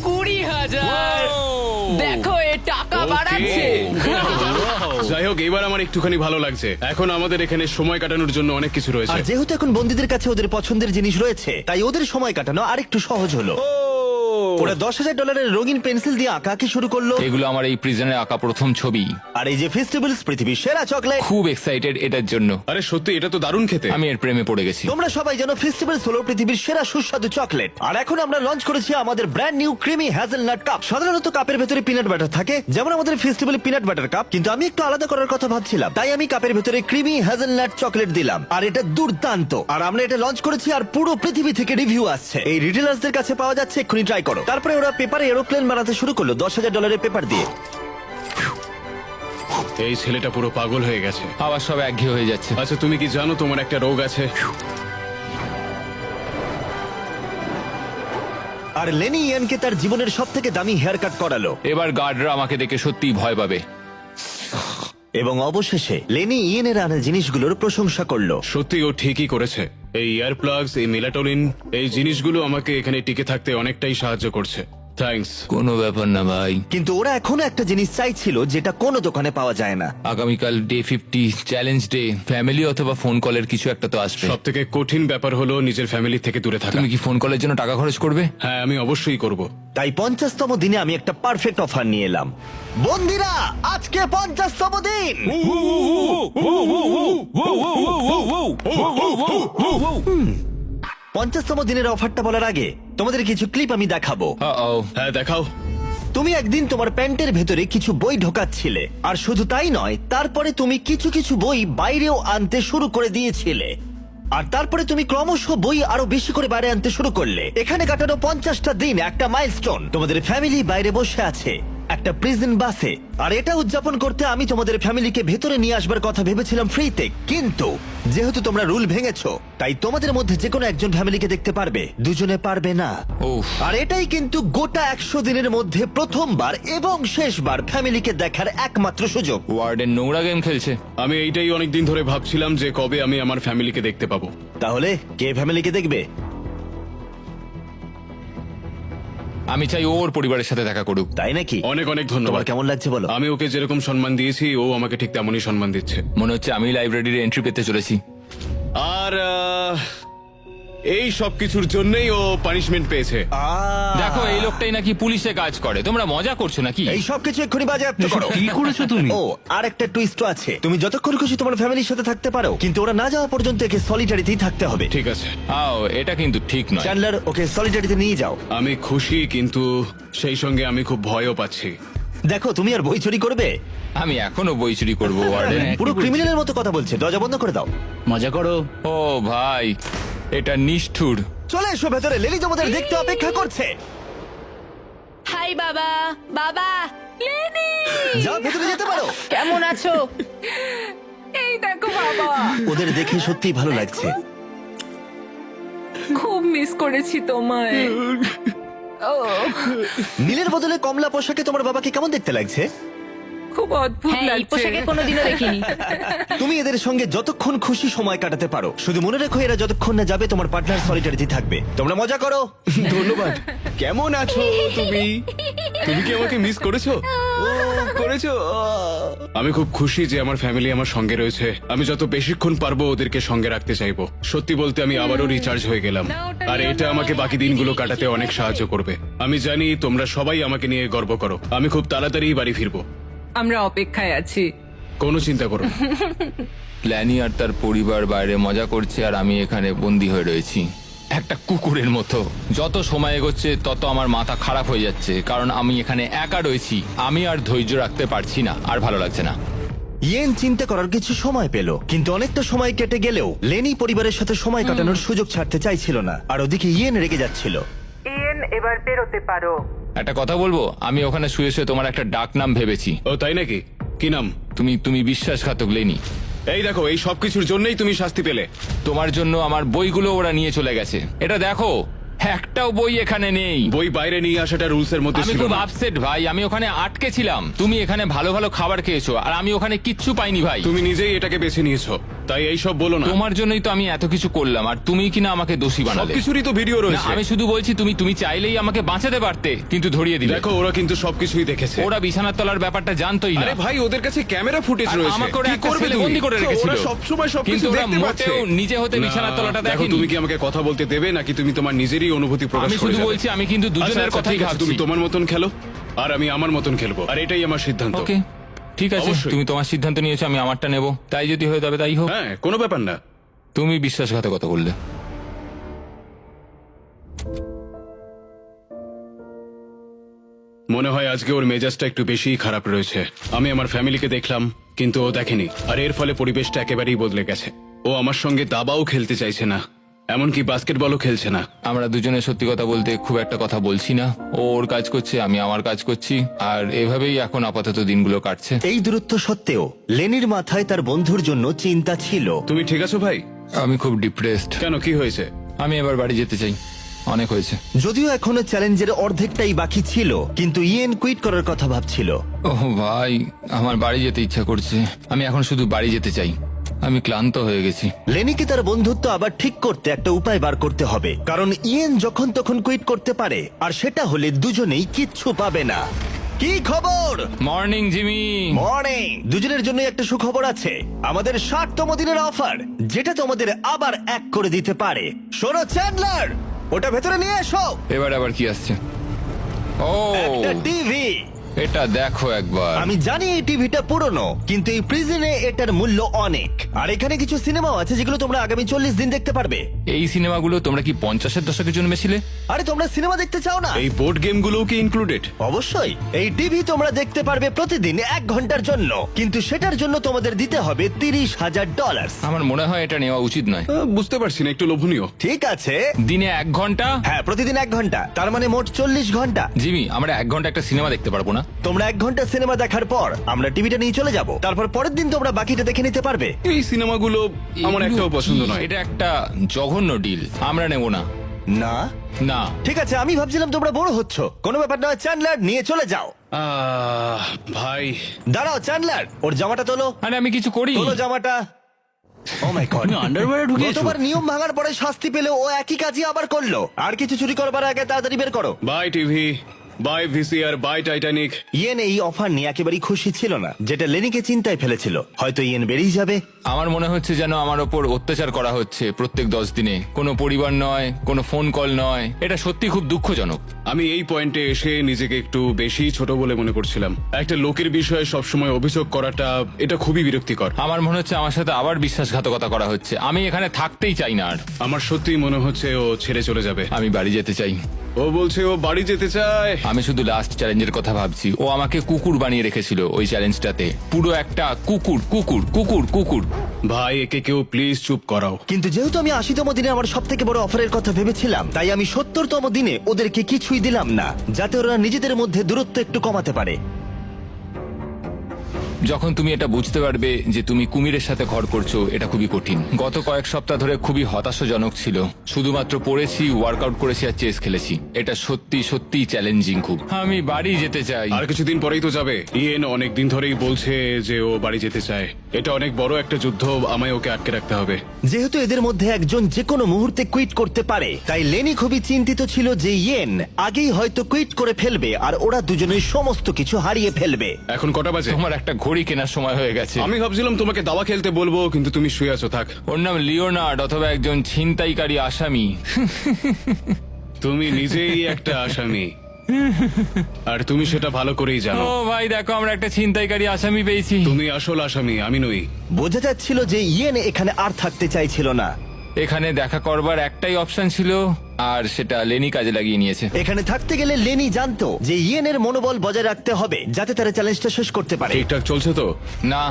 20,000। দেখো, এ টাকা বাড়াচ্ছে। যাই হোক, এবার আমার একটুখানি ভালো লাগছে। এখন আমাদের এখানে সময় কাটানোর জন্য অনেক কিছু আর রয়েছে। যেহেতু এখন বন্দীদের কাছে ওদের পছন্দের জিনিস রয়েছে, তাই ওদের সময় কাটানো আরেকটু সহজ হলো। ওরা $10,000 রঙিন পেন্সিল দিয়ে আঁকাকে শুরু করলো। এগুলো আমার এই প্রিজনে আঁকা প্রথম ছবি। আর এই যে ফেস্টিভ্যালস পৃথিবীর সেরা চকলেট। খুব এক্সাইটেড এটার জন্য। আরে সত্যি, এটা তো দারুণ খেতে। আমি এর প্রেমে পড়ে গেছি। তোমরা সবাই জানো ফেস্টিভ্যালস হলো পৃথিবীর সেরা সুস্বাদু চকলেট। আর এখন আমরা লঞ্চ করেছি আমাদের brand new creamy hazelnut cup. সাধারণত কাপের ভেতরে পিনাট বাটার থাকে, যেমন আমাদের ফেস্টিভ্যালে পিনাট বাটার কাপ, কিন্তু আমি একটু আলাদা করার কথা ভাবছিলাম, তাই আমি কাপের ভেতরে ক্রিমি হ্যাজেলনাট চকলেট দিলাম। আর এটা দুর্দান্ত। আর আমরা এটা লঞ্চ করেছি, আর পুরো পৃথিবী থেকে রিভিউ আসছে। এই রিটেলার্সদের কাছে পাওয়া যাচ্ছে, এক্ষুনি ট্রাই করো। তারপরে ওরা পেপারে এরোপ্লেন বানাতে শুরু করলো $10,000 পেপার দিয়ে। এই ছেলেটা পুরো পাগল হয়ে গেছে। আবার সব একঘেয়ে হয়ে যাচ্ছে। আচ্ছা, তুমি কি জানো তোমার একটা রোগ আছে? আর লেনি ইয়ানকে তার জীবনের সব থেকে দামি হেয়ার কাট করালো। এবার গার্ডরা আমাকে দেখে সত্যিই ভয় পাবে। এবং অবশেষে লেনি ইয়েনের আনা জিনিসগুলোর প্রশংসা করলো। সত্যি ও ঠিকই করেছে। এই ইয়ার প্লাগস, এই মেলাটোনিন, এই জিনিসগুলো আমাকে এখানে টিকে থাকতে অনেকটাই সাহায্য করছে। থ্যাঙ্কস। কোনো ব্যাপার না ভাই। কিন্তু ওরা এখনো একটা জিনিস চাইছিল, যেটা কোনো দোকানে পাওয়া যায় না। আগামীকাল ডে 50 চ্যালেঞ্জ ডে। ফ্যামিলি অথবা ফোন কলের কিছু একটা তো আসবে। সব থেকে কঠিন ব্যাপার হলো নিজের ফ্যামিলি থেকে দূরে থাকা। তুমি কি ফোন কলের জন্য টাকা খরচ করবে? হ্যাঁ, আমি অবশ্যই করব। তাই 50তম দিনে আমি একটা পারফেক্ট অফার নিয়ে এলাম। বন্ধুরা, আজকে 50তম দিন। 50তম দিনের অফারটা বলার আগে তোমাদের কিছু ক্লিপ আমি দেখাবো। হ্যাঁ, দেখাও। তুমি একদিন তোমার প্যান্টের ভেতরে কিছু বই ঢোকাচ্ছিলে, আর শুধু তাই নয়, তারপরে তুমি কিছু কিছু বই বাইরেও আনতে শুরু করে দিয়েছিলে। আর তারপরে তুমি ক্রমশ বই আরো বেশি করে বাইরে আনতে শুরু করলে। এখানে কাটানো 50টা দিন একটা মাইলস্টোন। তোমাদের ফ্যামিলি বাইরে বসে আছে একটা প্রিজন বাসে, আর এটা উদযাপন করতে আমি তোমাদের ফ্যামিলিকে ভেতরে নিয়ে আসবার কথা ভেবেছিলাম ফ্রিতে। কিন্তু যেহেতু তোমরা রুল ভেঙেছো, তাই তোমাদের মধ্যে যে কোনো একজন ফ্যামিলিকে দেখতে পারবে, দুজনে পারবে না। উফ। আর এটাই কিন্তু গোটা 100 দিনের মধ্যে প্রথমবার এবং শেষবার ফ্যামিলিকে দেখার একমাত্র সুযোগ। ওয়ার্ডেন নোংরা গেম খেলছে। আমি এইটাই অনেকদিন ধরে ভাবছিলাম যে কবে আমি আমার ফ্যামিলিকে দেখতে পাবো। তাহলে কে ফ্যামিলিকে দেখবে? আমি চাই ওর পরিবারের সাথে দেখা করুক। তাই নাকি? অনেক অনেক তোমার ধন্যবাদ। কেমন লাগছে বলো? আমি ওকে যেরকম সম্মান দিয়েছি, ও আমাকে ঠিক তেমনই সম্মান দিচ্ছে। মনে হচ্ছে আমি লাইব্রেরির এন্ট্রি পেতে চলেছি। আর এই সব কিছুর জন্যই ও পানিশমেন্ট পেয়েছে। দেখো, এই লোকটাই নাকি পুলিশে কাজ করে। তোমরা মজা করছো নাকি? এই সব কিছু এক্ষুনি বাজেয়াপ্ত করো। কি করেছো তুমি? ও, আর একটা টুইস্ট আছে। তুমি যতক্ষণ খুশি তোমার ফ্যামিলির সাথে থাকতে পারো, কিন্তু ওরা না যাওয়া পর্যন্ত একে সলিটারিতেই থাকতে হবে। ঠিক আছে। আও, এটা কিন্তু ঠিক নয়। চ্যান্ডলার, ওকে সলিটারিতে নিয়ে যাও। আমি খুশি, কিন্তু সেই সঙ্গে আমি খুব ভয়ও পাচ্ছি। দেখো, তুমি আর বই চুরি করবে? আমি এখনো বই চুরি করবো ওয়ার্ডেন। পুরো ক্রিমিনালের মতো কথা বলছে। দরজা বন্ধ করে দাও। মজা করো। ও ভাই, এটা নিষ্ঠুর। চলে এসো ভেতরে, লেলি তোমাদের দেখতে অপেক্ষা করছে। হাই বাবা। বাবা, লেনি। যাও ভেতরে যেতে পারো। কেমন আছো? এই দেখো বাবা, ওদের দেখে সত্যিই ভালো লাগছে। খুব মিস করেছি তোমায়। ও নীলের বদলে কমলা পোশাকে তোমার বাবাকে কেমন দেখতে লাগছে? খুব অদ্ভুত হ্যাঁ, এই লাগছে। পোশাকে কোনোদিনও দেখিনি। তুমি এদের সঙ্গে যতক্ষণ খুশি সময় কাটাতে পারো, শুধু মনে রেখো এরা যতক্ষণ না যাবে তোমার পার্টনার সলিটারিতে থাকবে। তোমরা মজা করো। ধন্যবাদ। কেমন আছো তুমি? তুমি কি আমাকে মিস করেছো? ও করেছো। আমি খুব খুশি যে আমার ফ্যামিলি আমার সঙ্গে রয়েছে। আমি যত বেশিক্ষণ পারবো ওদেরকে সঙ্গে রাখতে চাইবো। সত্যি বলতে আমি আবারও রিচার্জ হয়ে গেলাম, আর এটা আমাকে বাকি দিনগুলো কাটাতে অনেক সাহায্য করবে। আমি জানি তোমরা সবাই আমাকে নিয়ে গর্ব করো। আমি খুব তাড়াতাড়ি বাড়ি ফিরবো। আমরা অপেক্ষায় আছি। কোনো চিন্তা করো না। প্ল্যানি আর তার পরিবার বাইরে মজা করছে আর আমি এখানে বন্দি হয়ে রয়েছি একটা কুকুরের মতো। যত সময় এগোচ্ছে তত আমার মাথা খারাপ হয়ে যাচ্ছে, কারণ আমি এখানে একা রয়েছি। আমি আর ধৈর্য রাখতে পারছি না, আর ভালো লাগছে না। ইয়েন চিন্তা করার কিছু সময় পেল, কিন্তু অনেকটা সময় কেটে গেলেও লেনি পরিবারের সাথে সময় কাটানোর সুযোগ ছাড়তে চাইছিল না, আর ওদিকে ইয়েন রেগে যাচ্ছিল। ইয়েন, এবার বেরোতে পারো। একটা কথা বলবো, আমি ওখানে শুয়ে শুয়ে তোমার একটা ডাক নাম ভেবেছি। ও তাই নাকি? কি নাম? তুমি বিশ্বাসঘাতক লেনি। এই দেখো, এই সবকিছুর জন্যই তুমি শাস্তি পেলে। তোমার জন্য আমার বইগুলো ওরা নিয়ে চলে গেছে। এটা দেখো, একটাও বই এখানে নেই। বই বাইরে নিয়ে আসাটা রুলস এর মধ্যে আমি ছিল খুব না। আপসেট ভাই, আমি ওখানে আটকে ছিলাম। তুমি এখানে ভালো ভালো খাবার খেয়েছো আর আমি ওখানে কিচ্ছু পাইনি ভাই। তুমি নিজেই এটাকে বেছে নিয়েছো, তাই এই সব বলো না। তোমার জন্যই তো আমি এত কিছু করলাম, আর তুমি কিনা আমাকে দোষী বানালে। সবকিছুরই তো ভিডিও না, রয়েছে। আমি শুধু বলছি তুমি চাইলেই আমাকে বাঁচাতে পারতে, কিন্তু ধরিয়ে দিলে। দেখো, ওরা কিন্তু সবকিছুই দেখেছে। ওরা বিছানার তলার ব্যাপারটা জানতোই না। আরে ভাই, ওদের কাছে ক্যামেরা ফুটেজ আর রয়েছে। আমাকে ওরা কি একটা করবে ছেলে তুমি? বন্দি করে তো রেখেছিল। ওরা সবসময় সবকিছু কিন্তু ওরা দেখতে পাচ্ছে। মোটেও নিজে হতে না, বিছানার তলাটা দেখো, দেখেনি। তুমি কি আমাকে কথা বলতে দেবে, নাকি তুমি তোমার নিজেরই অনুভূতি প্রকাশ আমি করে শুধু যাবে? বলছি, আমি কিন্তু দুজনের আচ্ছা, কথাই ঠিক আছে, ভাবছি। তুমি তোমার মতন খেলো আর আমি আমার মতন খেলবো, আর এটাই আমার সিদ্ধান্ত। ওকে, ঠিক আছে, অবশ্যই। তুমি তোমার সিদ্ধান্ত নিয়েছো, আমি আমারটা নেব। তাই যদি হয়ে যাবে তাই হোক। হ্যাঁ, কোনো ব্যাপার না। তুমি বিশ্বাসঘাতকতা করলে। মনে হয় আজকে ওর মেজাজটা একটু বেশিই খারাপ রয়েছে। আমি আমার ফ্যামিলিকে দেখলাম, কিন্তু ও দেখেনি, আর এর ফলে পরিবেশটা একেবারেই বদলে গেছে। ও আমার সঙ্গে দাবাও খেলতে চাইছে না, এমনকি বাস্কেটবলও খেলছে না। আমরা দুজনে সত্যি কথা বলতে খুব একটা কথা বলছি না। ও ওর কাজ করছে, আমি আমার কাজ করছি, আর এভাবেই এখন আপাতত দিনগুলো কাটছে। এই দূরত্ব সত্ত্বেও লেনির মাথায় তার বন্ধুর জন্য চিন্তা ছিল। তুমি ঠিক আছো ভাই? আমি খুব ডিপ্রেসড। কেন, কি হয়েছে? আমি এবার বাড়ি যেতে চাই, অনেক হয়েছে। যদিও এখনো চ্যালেঞ্জের অর্ধেকটাই বাকি ছিল, কিন্তু ইয়েন কুইট করার কথা ভাবছিল। ওহ ভাই, আমার বাড়ি যেতে ইচ্ছা করছে। আমি এখন শুধু বাড়ি যেতে চাই, আমি ক্লান্ত হয়ে গেছি। লেনিকে তার বন্ধুত্ব আবার ঠিক করতে একটা উপায় বার করতে হবে, কারণ ইয়েন যখন তখন কুইট করতে পারে, আর সেটা হলে দুজনেই কিচ্ছু পাবে না। কি খবর? Morning Jimmy. মর্নিং। দুজনের জন্য একটা সুখবর আছে, আমাদের 60তম দিনের অফার, যেটা তোমাদের আবার এক করে দিতে পারে। শোনো চ্যান্ডলার, ওটা ভেতরে নিয়ে এসো। এবার আবার কি আসছে? ও, একটা টিভি। এটা দেখো একবার। আমি জানি এই টিভিটা পুরনো, কিন্তু এই প্রিজনে এটার মূল্য অনেক। আর এখানে কিছু সিনেমাও আছে যেগুলো তোমরা আগামী 40 দিন দেখতে পারবে। এই সিনেমাগুলো তোমরা কি 50-এর দশকে জন্মেছিলে? আরে তোমরা সিনেমা দেখতে চাও না? এই বোর্ড গেমগুলোও কি ইনক্লুডেড? অবশ্যই। এই টিভি তোমরা দেখতে পারবে প্রতিদিন 1 ঘন্টার জন্য, কিন্তু সেটার জন্য তোমাদের দিতে হবে $30,000। আমার মনে হয় এটা নেওয়া উচিত নয়। বুঝতে পারছি না, একটু লোভনীয়। ঠিক আছে, দিনে 1 ঘন্টা? হ্যাঁ, প্রতিদিন 1 ঘন্টা, তার মানে মোট 40 ঘন্টা। জিমি, আমরা 1 ঘন্টা একটা সিনেমা দেখতে পারবো না? তোমরা 1 ঘন্টা সিনেমা দেখার পর আমরা টিভিটা নিয়ে চলে যাব, তারপর পরের দিন তোমরা বাকিটা দেখে নিতে পারবে। এই সিনেমাগুলো আমার এগুলো একটাও পছন্দ কি? নয়। এটা একটা জঘন্য ডিল, আমরা নেব না। না, না। ঠিক আছে, আমি ভাবছিলাম তোমরা বড় হচ্ছ। কোনো ব্যাপার নয়, চ্যান্ডলার নিয়ে চলে যাও। ভাই, দাঁড়াও চ্যান্ডলার, ওর জামাটা তোলো। আরে আমি কিছু করি। তোলো জামাটা। ও মাই গড, আন্ডারওয়্যারে ঢুকেছো? গতবার নিয়ম ভাঙার পরে শাস্তি পেলে ও একই কাজই আবার করলো। আর কিছু চুরি করবার আগে তাড়াতাড়ি বের করো। Bye TV, bye VCR, bye Titanic. ইয়েন এই অফার নিয়ে একেবারেই খুশি ছিল না, যেটা লেনিকে চিন্তায় ফেলেছিল। হয়তো ইয়েন বেরিয়ে যাবে। আমার মনে হচ্ছে যেন আমার ওপর অত্যাচার করা হচ্ছে প্রত্যেক 10 দিনে। কোনো পরিবার নয়, কোনো ফোন কল নয়। এটা সত্যি খুব দুঃখজনক। আমি এই পয়েন্টে এসে নিজেকে একটু বেশি ছোট বলে মনে করছিলাম। একটা লোকের বিষয়ে সবসময় অভিযোগ করাটা, এটা খুবই বিরক্তিকর। আমার মনে হচ্ছে আমার সাথে আবার বিশ্বাসঘাতকতা করা হচ্ছে। আমি এখানে থাকতেই চাই না আর। আমার সত্যিই মনে হচ্ছে ও ছেড়ে চলে যাবে। আমি বাড়ি যেতে চাই। ও বলছে ও বাড়ি যেতে চায়। আমি শুধু লাস্ট চ্যালেঞ্জের কথা ভাবছি। ও আমাকে কুকুর বানিয়ে রেখেছিল ওই চ্যালেঞ্জটাতে। পুরো একটা কুকুর কুকুর কুকুর কুকুর। ভাই, একে কেউ প্লিজ চুপ করাও। কিন্তু যেহেতু আমি 80তম দিনে আমার সব থেকে বড় অফারের কথা ভেবেছিলাম, তাই আমি 70তম দিনে ওদেরকে কিছুই দিলাম না, যাতে ওরা নিজেদের মধ্যে দূরত্ব একটু কমাতে পারে। যখন তুমি এটা বুঝতে পারবে যে তুমি কুমিরের সাথে ঘর করছো, এটা খুবই কঠিন। গত কয়েক সপ্তাহ ধরে খুবই হতাশাজনক ছিল। শুধুমাত্র পড়েছি, ওয়ার্কআউট করেছি আর চেস খেলেছি। এটা সত্যি সত্যি চ্যালেঞ্জিং খুব। আমি বাড়ি যেতে চাই। আর কিছুদিন পরেই তো যাবে। ইয়েন অনেক দিন ধরেই বলছে যে ও বাড়ি যেতে চায়। এটা অনেক বড় একটা যুদ্ধ, আমায় ওকে আটকে রাখতে হবে। যেহেতু এদের মধ্যে একজন যে কোনো মুহূর্তে কুইট করতে পারে, তাই লেনি খুবই চিন্তিত ছিল যে ইয়েন আগেই হয়তো কুইট করে ফেলবে আর ওরা দুজনেই সমস্ত কিছু হারিয়ে ফেলবে। এখন কটা বাজে? তোমার একটা ঘড়ি কেনার সময় হয়ে গেছে। আমি ভাবছিলাম তোমাকে দাবা খেলতে বলবো, কিন্তু তুমি শুয়ে আছো। থাক, ওর নাম লিওনার্ড অথবা একজন ছিনতাইকারী আসামি। তুমি নিজেই একটা আসামি, আর তুমি সেটা ভালো করেই জানো। ও ভাই দেখো, আমরা একটা ছিনতাইকারী আসামি পেয়েছি। তুমি আসল আসামি, আমি নই। বোঝা যাচ্ছিল যে ইয়েন এখানে আর থাকতে চাইছিল না। এখানে দেখা করবার একটাই অপশন ছিল, আর সেটা লেনি কাজে লাগিয়ে নিয়েছে। এখানে থাকতে গেলে লেনি জানতো যে ইয়েনের মনোবল বজায় রাখতে হবে যাতে তারা চ্যালেঞ্জটা শেষ করতে পারে। ঠিকঠাক চলছে তো? না,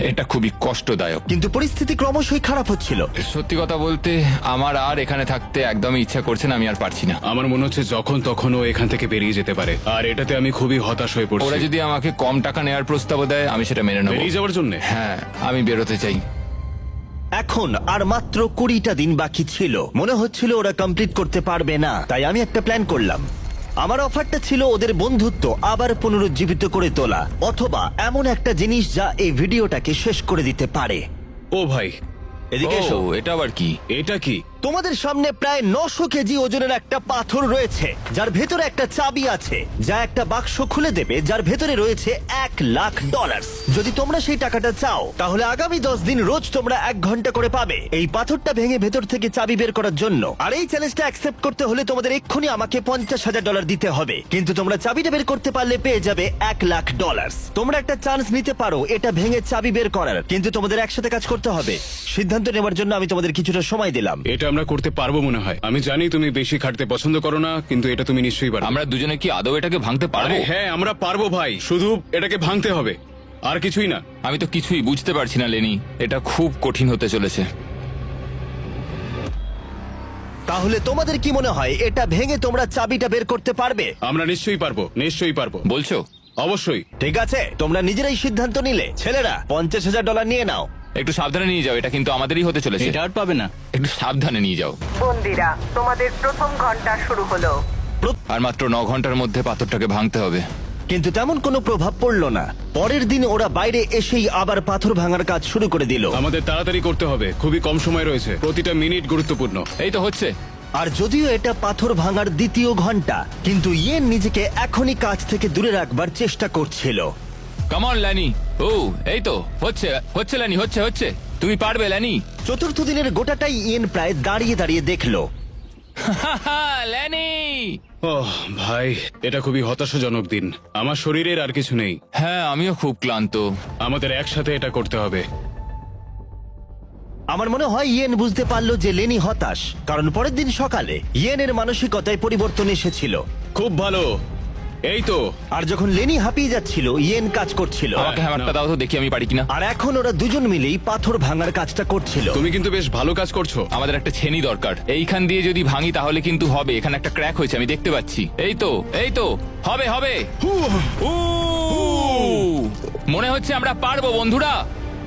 এটা খুবই কষ্টদায়ক। কিন্তু পরিস্থিতি ক্রমশই খারাপ হচ্ছিল। সত্যি কথা বলতে আমার আর এখানে থাকতে একদমই ইচ্ছা করছে না। আমি আর পারছি না। আমার মনে হচ্ছে যখন তখন ও এখান থেকে বেরিয়ে যেতে পারে, আর এটাতে আমি খুবই হতাশ হয়ে ওরা পড়ছি। যদি আমাকে কম টাকা নেওয়ার প্রস্তাব দেয়, আমি সেটা মেনে নেবো। বেরিয়ে যাওয়ার জন্য? হ্যাঁ, আমি বেরোতে চাই। এখন আর মাত্র 20টা দিন বাকি ছিল। মনে হচ্ছিল ওরা কমপ্লিট করতে পারবে না, তাই আমি একটা প্ল্যান করলাম। আমার অফারটা ছিল ওদের বন্ধুত্ব আবার পুনরুজ্জীবিত করে তোলা, অথবা এমন একটা জিনিস যা এই ভিডিওটাকে শেষ করে দিতে পারে। ও ভাই, এদিকে এসো। ও, এটা আবার কি? এটা কি? তোমাদের সামনে প্রায় 900 কেজি ওজনের একটা পাথর রয়েছে, যার ভেতরে একটা চাবি আছে, যা একটা বাক্স খুলে দেবে, যার ভেতরে রয়েছে $1,00,000। যদি তোমরা সেই টাকাটা চাও, তাহলে আগামী 10 দিন রোজ তোমরা 1 ঘন্টা করে পাবে এই পাথরটা ভেঙে ভেতর থেকে চাবি বের করার জন্য। আর এই চ্যালেঞ্জটা অ্যাকসেপ্ট করতে হলে তোমাদের এক্ষুনি আমাকে $50,000 দিতে হবে। কিন্তু তোমরা চাবিটা বের করতে পারলে পেয়ে যাবে $1,00,000। তোমরা একটা চান্স নিতে পারো এটা ভেঙে চাবি বের করার, কিন্তু তোমাদের একসাথে কাজ করতে হবে। সিদ্ধান্ত নেওয়ার জন্য আমি তোমাদের কিছুটা সময় দিলাম। এটা আমরা করতে পারবো মনে হয়। আমি জানি তুমি বেশি খাটতে পছন্দ করো না, কিন্তু এটা তুমি নিশ্চয়ই পারবে। আমরা দুজনে কি আদৌ এটাকে ভাঙতে পারবো? আরে হ্যাঁ, আমরা পারবো ভাই, শুধু এটাকে ভাঙতে হবে, আর কিছুই না। আমি তো কিছুই বুঝতে পারছি না লেনি। এটা খুব কঠিন হতে চলেছে। তাহলে তোমাদের কি মনে হয় এটা ভেঙে তোমরা চাবিটা বের করতে পারবে? আমরা নিশ্চয়ই পারবো, নিশ্চয়ই পারবো। বলছো? অবশ্যই। ঠিক আছে, তোমরা নিজেরাই সিদ্ধান্ত নিলে। ছেলেরা, $50,000 নিয়ে নাও। একটু সাবধানে নিয়ে যাও, এটা কিন্তু আমাদেরই হতে চলেছে। এটা আর পাবে না। একটু সাবধানে নিয়ে যাও। বন্দিরা, তোমাদের প্রথম ঘন্টা শুরু হলো। আর মাত্র 9 ঘন্টার মধ্যে পাথরটাকে ভাঙতে হবে। কিন্তু তেমন কোনো প্রভাব পড়লো না। পরের দিন ওরা বাইরে এসেই আবার পাথর ভাঙার কাজ শুরু করে দিল। আমাদের তাড়াতাড়ি করতে হবে, খুবই কম সময় রয়েছে, প্রতিটা মিনিট গুরুত্বপূর্ণ। এই তো হচ্ছে। আর যদিও এটা পাথর ভাঙার দ্বিতীয় ঘন্টা, কিন্তু ইয়েন নিজেকে এখনই কাজ থেকে দূরে রাখবার চেষ্টা করছিল। Come on ল্যানি। ও, এই তো হচ্ছে হচ্ছে ল্যানি, হচ্ছে হচ্ছে। তুমি পারবে ল্যানি। চতুর্থ দিনের গোটাটাই ইয়েন প্রায় দাঁড়িয়ে দাঁড়িয়ে দেখলো। ল্যানি! ওহ ভাই, এটা খুবই হতাশাজনক দিন। আমার শরীরের আর কিছু নেই। হ্যাঁ, আমিও খুব ক্লান্ত। আমাদের একসাথে এটা করতে হবে। আমার মনে হয় ইয়েন বুঝতে পারলো যে লেনি হতাশ, কারণ পরের দিন সকালে ইয়েনের মানসিকতায় পরিবর্তন এসেছিল। খুব ভালো, এই তো। আর যখন লেনি হাঁপিয়ে যাচ্ছিল, ইয়েন কাজ করছিল। আমাকে হ্যামারটা দাও তো, দেখি আমি পারি কিনা। আর এখন ওরা দুজন মিলেই পাথর ভাঙার কাজটা করছিল। তুমি কিন্তু বেশ ভালো কাজ করছো। আমাদের একটা ছেনি দরকার। এইখান দিয়ে যদি ভাঙি তাহলে কিন্তু হবে। এখানে একটা ক্র্যাক হয়েছে, আমি দেখতে পাচ্ছি। এই তো, এই তো, হবে হবে। উ! মনে হচ্ছে আমরা পারবো বন্ধুরা।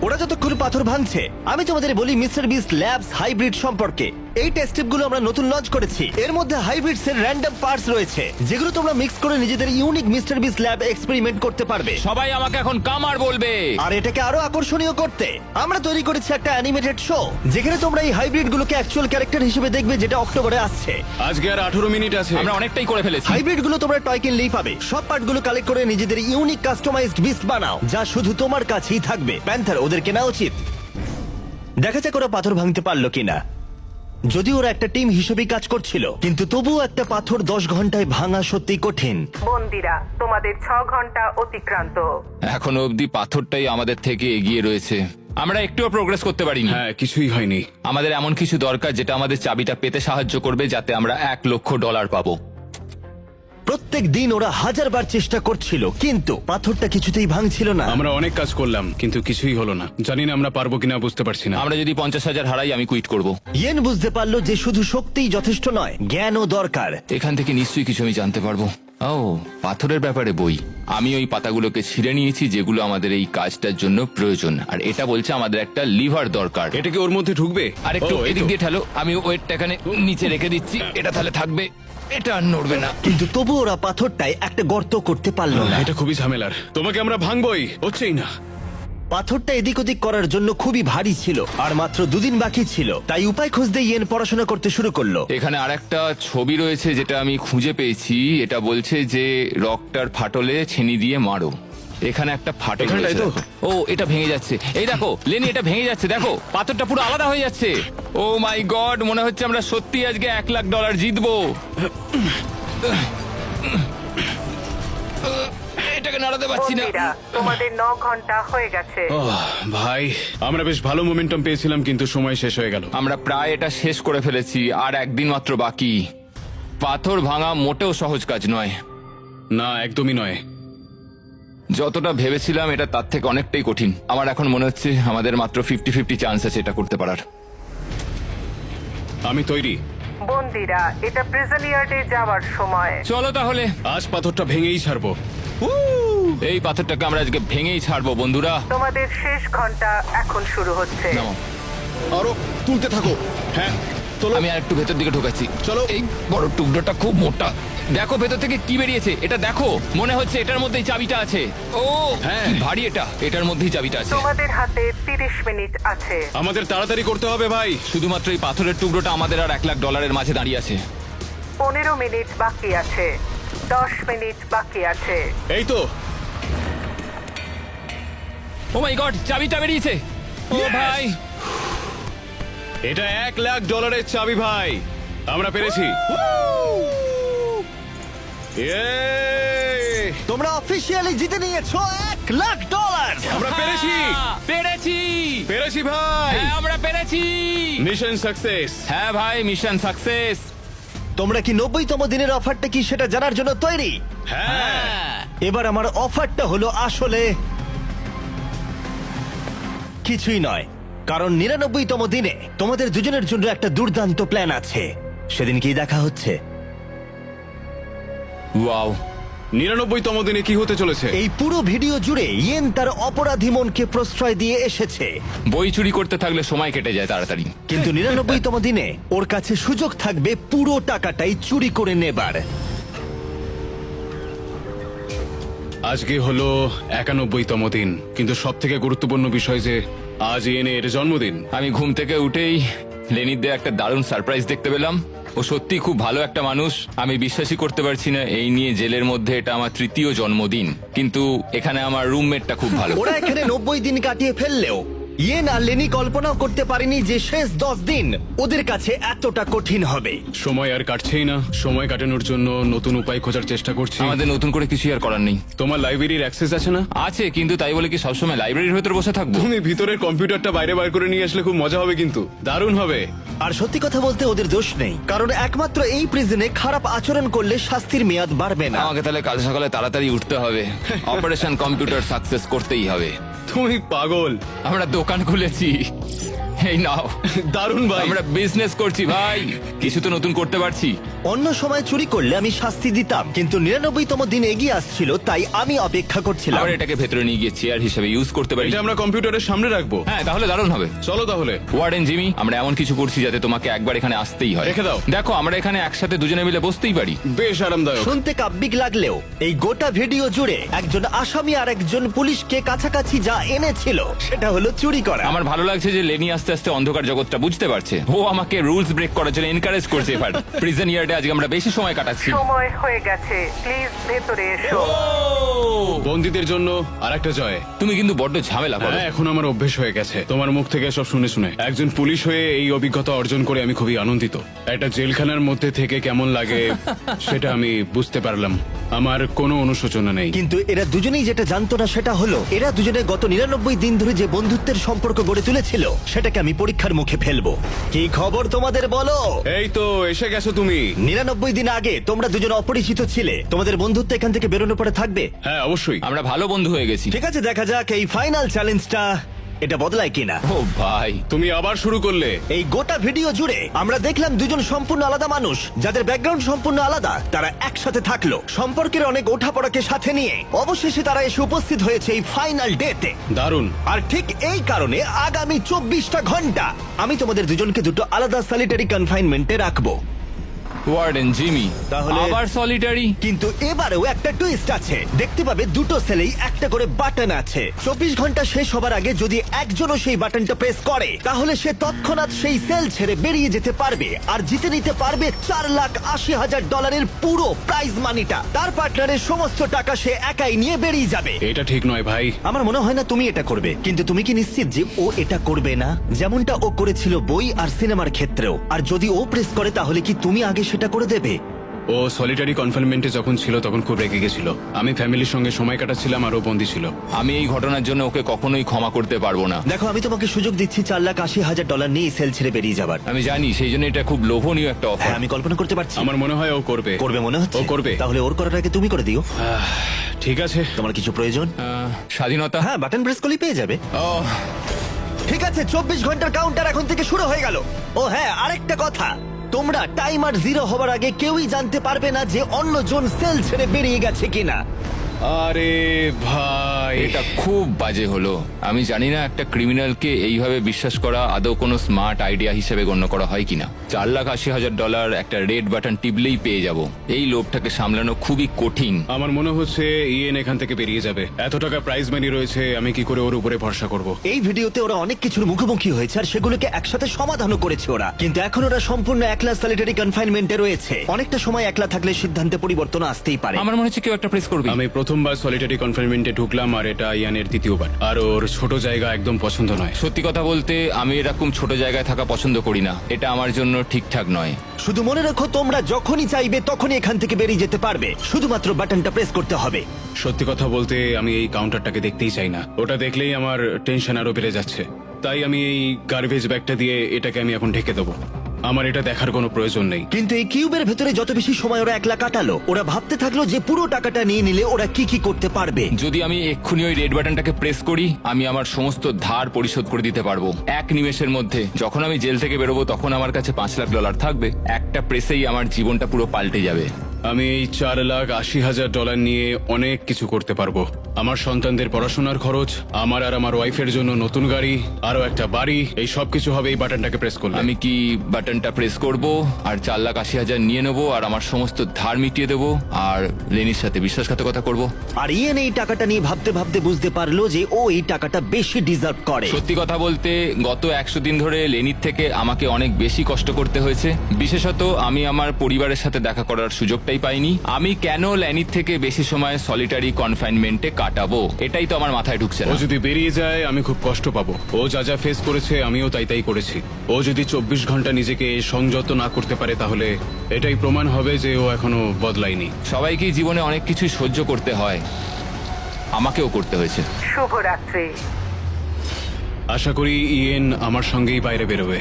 ওরা যতক্ষণ পাথর ভাঙছে, আমি তোমাদের বলি মিস্টার বিস্ট ল্যাবস হাইব্রিড সম্পর্কে। এই টেস্ট টিপগুলো আমরা নতুন লঞ্চ করেছি। এর মধ্যে হাইব্রিডস এর র্যান্ডম পার্টস রয়েছে, যেগুলো তোমরা মিক্স করে নিজেদের unique mister beast lab experiment করতে পারবে। সবাই আমাকে এখন কামার বলবে। আর এটাকে আরো আকর্ষণীয় করতে আমরা তৈরি করেছি একটা অ্যানিমেটেড শো, যেখানে তোমরা এই হাইব্রিড গুলোকে অ্যাকচুয়াল ক্যারেক্টার হিসেবে দেখবে, যেটা অক্টোবরে আসছে। আজকে আর 18 মিনিট আছে। আমরা অনেকটাই করে ফেলেছি। হাইব্রিড গুলো তোমরা টয় কিনলেই পাবে। সব পার্টগুলো কালেক্ট করে নিজেদের ইউনিক কাস্টমাইজড বিস্ট বানাও, যা শুধু তোমার কাছেই থাকবে। প্যান্থার, ওদের কেনা উচিত। দেখা যাক ওরা পাথর ভাঙতে পারলো কিনা। যদি ওরা একটা টিম হিসেবেই কাজ করছিল, কিন্তু তবুও একটা পাথর 10 ঘন্টায় ভাঙা সত্যি কঠিন। বন্দিরা, তোমাদের 6 ঘন্টা অতিক্রান্ত। এখনো অবধি পাথরটাই আমাদের থেকে এগিয়ে রয়েছে। আমরা একটুও প্রোগ্রেস করতে পারিনি। হ্যাঁ, কিছুই হয়নি। আমাদের এমন কিছু দরকার যেটা আমাদের চাবিটা পেতে সাহায্য করবে, যাতে আমরা $1,00,000 পাবো। প্রত্যেক দিন ওরা 1000 বার চেষ্টা করছিল, কিন্তু পাথরটা কিছুতেই ভাঙছিল না। আমরা অনেক কাজ করলাম, কিন্তু কিছুই হলো না। জানি না আমরা পারবো কিনা, বুঝতে পারছি না। আমরা যদি 50,000 হারাই, আমি কুইট করব। ইয়েন বুঝতে পারলো যে শুধু শক্তিই যথেষ্ট নয়, জ্ঞানও দরকার। এখান থেকে নিশ্চয়ই কিছু আমি জানতে পারবো। ও, পাথরের ব্যাপারে বই। আমি ওই পাতাগুলোকে ছিঁড়ে নিয়েছি যেগুলো আমাদের এই কাজটার জন্য প্রয়োজন, আর এটা বলছে আমাদের একটা লিভার দরকার। এটা কি ওর মধ্যে ঢুকবে? আর একটু ও, এই এদিক তো। দিয়ে ঠেলো, আমি ওয়েটটা এখানে নিচে রেখে দিচ্ছি, এটা তাহলে থাকবে, এটা আর নড়বে না। কিন্তু তবু ওরা পাথরটায় একটা গর্ত করতে পারলো না। এটা খুবই ঝামেলার, তোমাকে আমরা ভাঙবই, হচ্ছেই না। পাথরটা এদিক ওদিক করার জন্য খুবই ভারী ছিল, আর মাত্র 2 দিন বাকি ছিল। তাই উপায় খুঁজতে ইয়েন পড়াশোনা করতে শুরু করলো। এখানে আরেকটা ছবি রয়েছে যেটা আমি খুঁজে পেয়েছি, এটা বলছে যে রকটার ফাটলে ছেনি দিয়ে মারো। এখানে একটা ফাটল এখানটায় রয়েছে, তো? দেখো। ও, এটা ভেঙে যাচ্ছে, এই দেখো লেনি, এটা ভেঙে যাচ্ছে, দেখো পাথরটা পুরো আলাদা হয়ে যাচ্ছে। ও মাই গড, মনে হচ্ছে আমরা সত্যি আজকে $1,00,000 জিতবো। এটাকে নাড়াতে পারছি না। বন্দিরা, তোমাদের 9 ঘন্টা হয়ে গেছে। ভাই, আমরা বেশ ভালো মোমেন্টাম পেয়েছিলাম, কিন্তু সময় শেষ হয়ে গেল। আমরা প্রায় এটা শেষ করে ফেলেছি, আর একদিন মাত্র বাকি। পাথর ভাঙা মোটেও সহজ কাজ নয়। না, একদমই নয়। যতটা ভেবেছিলাম এটা তার থেকে অনেকটাই কঠিন। আমার এখন মনে হচ্ছে আমাদের মাত্র 50-50 চান্স আছে এটা করতে পারার। আমি তৈরি। বন্দিরা, এটা প্রিজন ইয়ার্ডে যাওয়ার সময়। চলো তাহলে, আজ পাথরটা ভেঙেই ছাড়বো। এই পাথরটাকে আমরা আজকে ভেঙেই ছাড়বো বন্ধুরা। তোমাদের শেষ ঘন্টা এখন শুরু হচ্ছে। নামো। আরো তুলতে থাকো। হ্যাঁ, চলো। আমি আর একটু ভেতর দিকে ঢোকাচ্ছি। চলো। এই বড় টুকরোটা খুব মোটা, দেখো ভেতর থেকে কি বেরিয়েছে, এটা দেখো, মনে হচ্ছে এটার মধ্যেই চাবিটা আছে। ও হ্যাঁ। কি ভারী এটা, এটার মধ্যেই চাবিটা আছে। তোমাদের হাতে 30 মিনিট আছে। আমাদের তাড়াতাড়ি করতে হবে ভাই। শুধুমাত্র এই পাথরের টুকরোটা আমাদের আর $1,00,000 মাঝে দাঁড়িয়ে আছে। 15 মিনিট বাকি আছে। 10 মিনিট বাকি আছে। এই তো। ও মাই গড, চাবিটা বেরিয়েছে। ও Yes! ভাই, এটা $1,00,000 চাবি ভাই। আমরা পেরেছি। Yay! তোমরা অফিসিয়ালি জিতে নিয়েছো $1,00,000। আমরা পেরেছি। পেরেছি, পেরেছি ভাই। হ্যাঁ আমরা পেরেছি। Mission success. হ্যাঁ ভাই, মিশন সাকসেস। তোমরা কি 90তম দিনের অফারটা কি সেটা জানার জন্য তৈরি? হ্যাঁ। এবার আমার অফারটা হলো আসলে কিছুই নয়, কারণ 99তম দিনে তোমাদের দুজনের জন্য একটা দুর্দান্ত প্ল্যান আছে। সেদিন কি দেখা হচ্ছে? ওয়াও, 99তম দিনে কি হতে চলেছে? এই পুরো ভিডিও জুড়ে ইয়েন তার অপরাধী মনকে প্রশ্রয় দিয়ে এসেছে, বই চুরি করতে থাকলে সময় কেটে যায় তাড়াতাড়ি। কিন্তু 99তম দিনে ওর কাছে সুযোগ থাকবে পুরো টাকাটাই চুরি করে নেবার। আজকে হলো 91তম দিন, কিন্তু সব থেকে গুরুত্বপূর্ণ বিষয় যে আজ ইয়েনের জন্মদিন। আমি ঘুম থেকে উঠেই লেনির দিয়ে একটা দারুণ সারপ্রাইজ দেখতে পেলাম। ও সত্যি খুব ভালো একটা মানুষ। আমি বিশ্বাসই করতে পারছি না এই নিয়ে জেলের মধ্যে এটা আমার 3য় জন্মদিন, কিন্তু এখানে আমার রুমমেটটা খুব ভালো। ওরা এখানে 90 দিন কাটিয়ে ফেললেও ইয়েন আর লেনি কল্পনাও করতে পারেনি যে শেষ 10 দিন ওদের কাছে এতটা কঠিন হবে। সময় আর কাটছেই না। সময় কাটানোর জন্য নতুন উপায় খোঁজার চেষ্টা করছি। আমাদের নতুন করে কিছু আর করার নেই। তোমার লাইব্রেরির অ্যাক্সেস আছে না? আছে, কিন্তু তাই বলে কি সবসময় লাইব্রেরির ভেতর বসে থাকবো? তুমি ভিতরের কম্পিউটারটা বাইরে বার করে নিয়ে আসলে খুব মজা হবে, কিন্তু দারুণ হবে। আর সত্যি কথা বলতে ওদের দোষ নেই, কারণ একমাত্র এই প্রিজনে খারাপ আচরণ করলে শাস্তির মেয়াদ বাড়বে না। আমাকে তাহলে কাল সকালে তাড়াতাড়ি উঠতে হবে। অপারেশন কম্পিউটার সাকসেস করতেই হবে। তুমি পাগল। আমরা দোকান খুলেছি, এই নাও। দারুণ ভাই। আমরা বিজনেস করছি ভাই, কিছু তো নতুন করতে পারছি। অন্য সময় চুরি করলে আমি শাস্তি দিতাম, কিন্তু 99তম দিন এগিয়ে আসছিল, তাই আমি অপেক্ষা করছিলাম। আমরা এটাকে ভেতরে নিয়ে গিয়ে চেয়ার হিসেবে ইউজ করতে পারি। এটা আমরা কম্পিউটারের সামনে রাখবো। হ্যাঁ, তাহলে দারুণ হবে। চলো তাহলে। ওয়ার্ডেন জিমি, আমরা এমন কিছু করছি যাতে তোমাকে একবার এখানে আসতেই হয়। রেখে দাও। দেখো, আমরা এখানে একসাথে দুজনে মিলে বসতেই পারি। বেশ আরামদায়ক। শুনতে কাব্যিক লাগলেও এই গোটা ভিডিও জুড়ে একজন আসামি আর একজন পুলিশকে কাছাকাছি যা এনেছিল সেটা হলো চুরি করা। আমার ভালো লাগছে যে লেনি আস্তে আস্তে অন্ধকার জগৎটা বুঝতে পারছে। ও আমাকে রুলস ব্রেক করার জন্য এনকারেজ করছে। এবার প্রিজন ইয়ার্ডে আজকে আমরা বেশি সময় কাটাচ্ছি। সময় হয়ে গেছে, প্লিজ ভেতরে এসো। বন্দীদের জন্য আরেকটা জয়। তুমি কিন্তু বড্ড ঝামেলা করো। হ্যাঁ, এখন আমার অভ্যেস হয়ে গেছে তোমার মুখ থেকে সব শুনে শুনে। একজন পুলিশ হয়ে এই অভিজ্ঞতা অর্জন করে আমি খুবই আনন্দিত। একটা জেলখানার মধ্যে থেকে কেমন লাগে সেটা আমি বুঝতে পারলাম। আমার কোনো অনুশোচনা নেই। কিন্তু এরা দুজনেই যেটা জানতো না সেটা হলো এরা দুজনে গত 99 দিন ধরে যে বন্ধুত্বের সম্পর্ক গড়ে তুলেছিল সেটাকে আমি পরীক্ষার মুখে ফেলবো। কি খবর তোমাদের বলো? এই তো এসে গেছো তুমি। 99 দিন আগে তোমরা দুজন অপরিচিত ছিলে, তোমাদের বন্ধুত্ব এখান থেকে বেরোনোর পরে থাকবে। হ্যাঁ, অবশ্যই। আমরা ভালো বন্ধু হয়ে গেছি। ঠিক আছে, দেখা যাক এই ফাইনাল চ্যালেঞ্জটা এটা বদলায় কিনা। ও ভাই, তুমি আবার শুরু করলে। এই গোটা ভিডিও জুড়ে আমরা দেখলাম দুজন সম্পূর্ণ আলাদা মানুষ যাদের ব্যাকগ্রাউন্ড সম্পূর্ণ আলাদা, তারা একসাথে থাকলো, সম্পর্কের অনেক ওঠাপড়াকে সাথে নিয়ে অবশেষে তারা এসে উপস্থিত হয়েছে এই ফাইনাল ডেতে। দারুণ। আর ঠিক এই কারণে আগামী 24টা ঘন্টা আমি তোমাদের দুজনকে দুটো আলাদা সলিটারি কনফাইনমেন্টে রাখবো। ওয়ার্ডেন জিমি, তাহলে- আবার সলিটারি? কিন্তু এবারেও একটা টুইস্ট আছে। দেখতে পাবে দুটো সেলেই একটা করে বাটন আছে। 24 ঘন্টা শেষ হবার আগে যদি একজনও সেই বাটনটা প্রেস করে তাহলে সে তৎক্ষণাৎ সেই সেল ছেড়ে বেরিয়ে যেতে পারবে আর জিতে নিতে পারবে $4,80,000 পুরো প্রাইজ মানিটা। তার পার্টনারের সমস্ত টাকা সে একাই নিয়ে বেরিয়ে যাবে। এটা ঠিক নয় ভাই। আমার মনে হয় না তুমি এটা করবে, কিন্তু তুমি কি নিশ্চিত যে ও এটা করবে না, যেমনটা ও করেছিল বই আর সিনেমার ক্ষেত্রেও? আর যদি ও প্রেস করে তাহলে কি তুমি আগে সেটা করে দেবে? ও সলিটারি কনফাইনমেন্টে যখন ছিল তখন খুব রেগে গেছিল। আমি ফ্যামিলির সঙ্গে সময় কাটাচ্ছিলাম আর ও বন্দী ছিল। আমি এই ঘটনার জন্য ওকে কখনোই ক্ষমা করতে পারবো না। দেখো, আমি তোমাকে সুযোগ দিচ্ছি $4,80,000 নিয়ে সেল ছেড়ে বেরিয়ে যাবার। আমি জানি, সেই জন্য এটা খুব লোভনীয় একটা হ্যাঁ, অফার। আমি কল্পনা করতে পারছি। আমার মনে হয় ও করবে। করবে মনে হচ্ছে? ও করবে। তাহলে ওর করার আগে তুমি করে দিও। ঠিক আছে। তোমার কিছু প্রয়োজন? স্বাধীনতা। হ্যাঁ, বাটন প্রেস করলেই পেয়ে যাবে। ও, ঠিক আছে, 24 ঘন্টার কাউন্টার এখন থেকে শুরু হয়ে গেল। ও হ্যাঁ, আরেকটা কথা, তোমরা টাইমার 0 হবার আগে কেউই জানতে পারবে না যে অন্যজন সেল ছেড়ে বেরিয়ে গেছে কিনা। আরে ভাই, এটা খুব বাজে হলো। আমি জানি না একটা ক্রিমিনালকে এইভাবে বিশ্বাস করা আদৌ কোনো স্মার্ট আইডিয়া হিসেবে গণ্য করা হয় কিনা। $4,80,000 একটা রেড বাটন টিপলেই পেয়ে যাব। এই লোভটাকে সামলানো খুবই কঠিন। আমার মনে হচ্ছে ইয়েন এখান থেকে বেরিয়ে যাবে। এত টাকা প্রাইজ মানি রয়েছে, আমি কি করে ওর উপরে ভরসা করব? এই ভিডিওতে ওরা অনেক কিছুর মুখোমুখি হয়েছে আর সেগুলোকে একসাথে সমাধানও করেছে ওরা, কিন্তু এখন ওরা সম্পূর্ণ একলা সলিটারি কনফাইনমেন্টে রয়েছে। অনেকটা সময় একলা থাকলে সিদ্ধান্তে পরিবর্তন আসতেই পারে। আমার মনে হচ্ছে কেউ একটা প্রেস করবে। আমি প্রথমবার সলিটারি কনফাইনমেন্টে ঢুকলাম আর এটা ইয়ানের দ্বিতীয়বার। আর ওর ছোট জায়গা একদম পছন্দ নয়। সত্যি কথা বলতে আমি এরকম ছোট জায়গায় থাকা পছন্দ করি না। এটা আমার জন্য ঠিকঠাক নয়। শুধু মনে রাখো, তোমরা যখনই চাইবে তখনই এখান থেকে বেরিয়ে যেতে পারবে, শুধুমাত্র বাটনটা প্রেস করতে হবে। সত্যি কথা বলতে আমি এই কাউন্টারটাকে দেখতেই চাই না। ওটা দেখলেই আমার টেনশন আরো বেড়ে যাচ্ছে। তাই আমি এই গার্বেজ ব্যাগটা দিয়ে এটাকে আমি এখন ঢেকে দেবো। আমার এটা দেখার কোনো প্রয়োজন নেই। কিন্তু এই কিউবের ভেতরে যত বেশি সময় ওরা একলা কাটালো, ওরা ভাবতে থাকলো যে পুরো টাকাটা নিয়ে নিলে ওরা কি কি করতে পারবে। যদি আমি এক্ষুনি ওই রেড বাটনটাকে প্রেস করি, আমি আমার সমস্ত ধার পরিশোধ করে দিতে পারবো এক নিমেষের মধ্যে। যখন আমি জেল থেকে বেরোবো তখন আমার কাছে $5,00,000 থাকবে। একটা প্রেসেই আমার জীবনটা পুরো পাল্টে যাবে। আমি এই $4,80,000 নিয়ে অনেক কিছু করতে পারবো। আমার সন্তানদের পড়াশোনার খরচ, আমার আর আমার ওয়াইফের জন্য নতুন গাড়ি, আরো একটা বাড়ি, এই সব কিছু হবে এই বাটনটাকে প্রেস করলে। আমি কি বাটনটা প্রেস করব আর $4,80,000 নিয়ে নেবো আর আমার সমস্ত ধার মিটিয়ে দেবো আর লেনির সাথে বিশ্বাসঘাতকতা করব? আর ইয়েন এই টাকাটা নিয়ে ভাবতে ভাবতে বুঝতে পারলো যে ও এই টাকাটা বেশি ডিজার্ভ করে। সত্যি কথা বলতে গত 100 দিন ধরে লেনির থেকে আমাকে অনেক বেশি কষ্ট করতে হয়েছে। বিশেষত আমি আমার পরিবারের সাথে দেখা করার সুযোগটাই পাইনি। আমি কেন লেনির থেকে বেশি সময় সলিটারি কনফাইনমেন্টে কাটাবো, এটাই তো আমার মাথায় ঢুকছে ও না। যদি বেরিয়ে যায় আমি খুব কষ্ট পাবো। ও যা যা ফেস করেছে আমিও তাই তাই করেছি। ও যদি 24 ঘন্টা নিজেকে সংযত না করতে পারে তাহলে এটাই প্রমাণ হবে যে ও এখনো বদলায়নি। সবাইকেই জীবনে অনেক কিছুই সহ্য করতে হয়, আমাকেও করতে হয়েছে। শুভরাত্রি। আশা করি ইয়েন আমার সঙ্গেই বাইরে বেরোবে।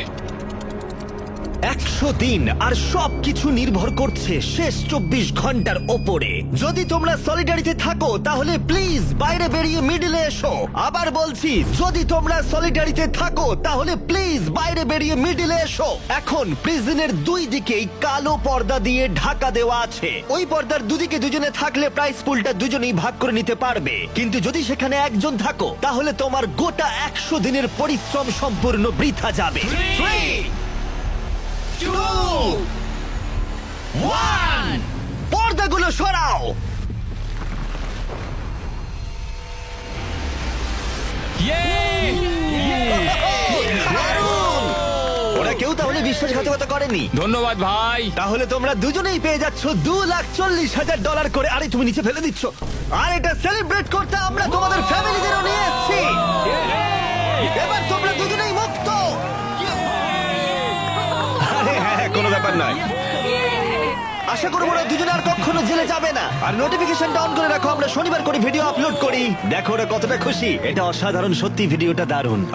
100 দিন আর সবকিছু নির্ভর করছে শেষ 24 ঘন্টার ওপরে। যদি তোমরা সলিডারিতে থাকো তাহলে প্লিজ বাইরে বেরিয়ে মিডলে এসো। আবার বলছি, যদি তোমরা সলিডারিতে থাকো তাহলে প্লিজ বাইরে বেরিয়ে মিডলে এসো। এখন প্রিজনের দুই দিকেই কালো পর্দা দিয়ে ঢাকা দেওয়া আছে। ওই পর্দার দুদিকে দুজনে থাকলে প্রাইস পুলটা দুজনেই ভাগ করে নিতে পারবে, কিন্তু যদি সেখানে একজন থাকো তাহলে তোমার গোটা 100 দিনের পরিশ্রম সম্পূর্ণ বৃথা যাবে। 3, 2, 1, পর্দাগুলো সরাও। দারুণ! ওরা কেউ তাহলে বিশ্বাসঘাতকতা করেনি। ধন্যবাদ ভাই। তাহলে তোমরা দুজনেই পেয়ে যাচ্ছ $2,40,000 করে। আরে তুমি নিচে ফেলে দিচ্ছ। আর এটা সেলিব্রেট করতে আমরা তোমাদের ফ্যামিলিদেরও নিয়ে এসেছি। এবার তোমরা দুজনেই মুক্ত। আরে হ্যাঁ, কোনো ব্যাপার নয়। আশা করবো ওরা দুজনে আর কখনো জেলে যাবে না। আর নোটিফিকেশনটা অন করে রাখো, আমরা শনিবার করে ভিডিও আপলোড করি। দেখো ওরা কতটা খুশি। এটা অসাধারণ, সত্যি ভিডিওটা দারুণ।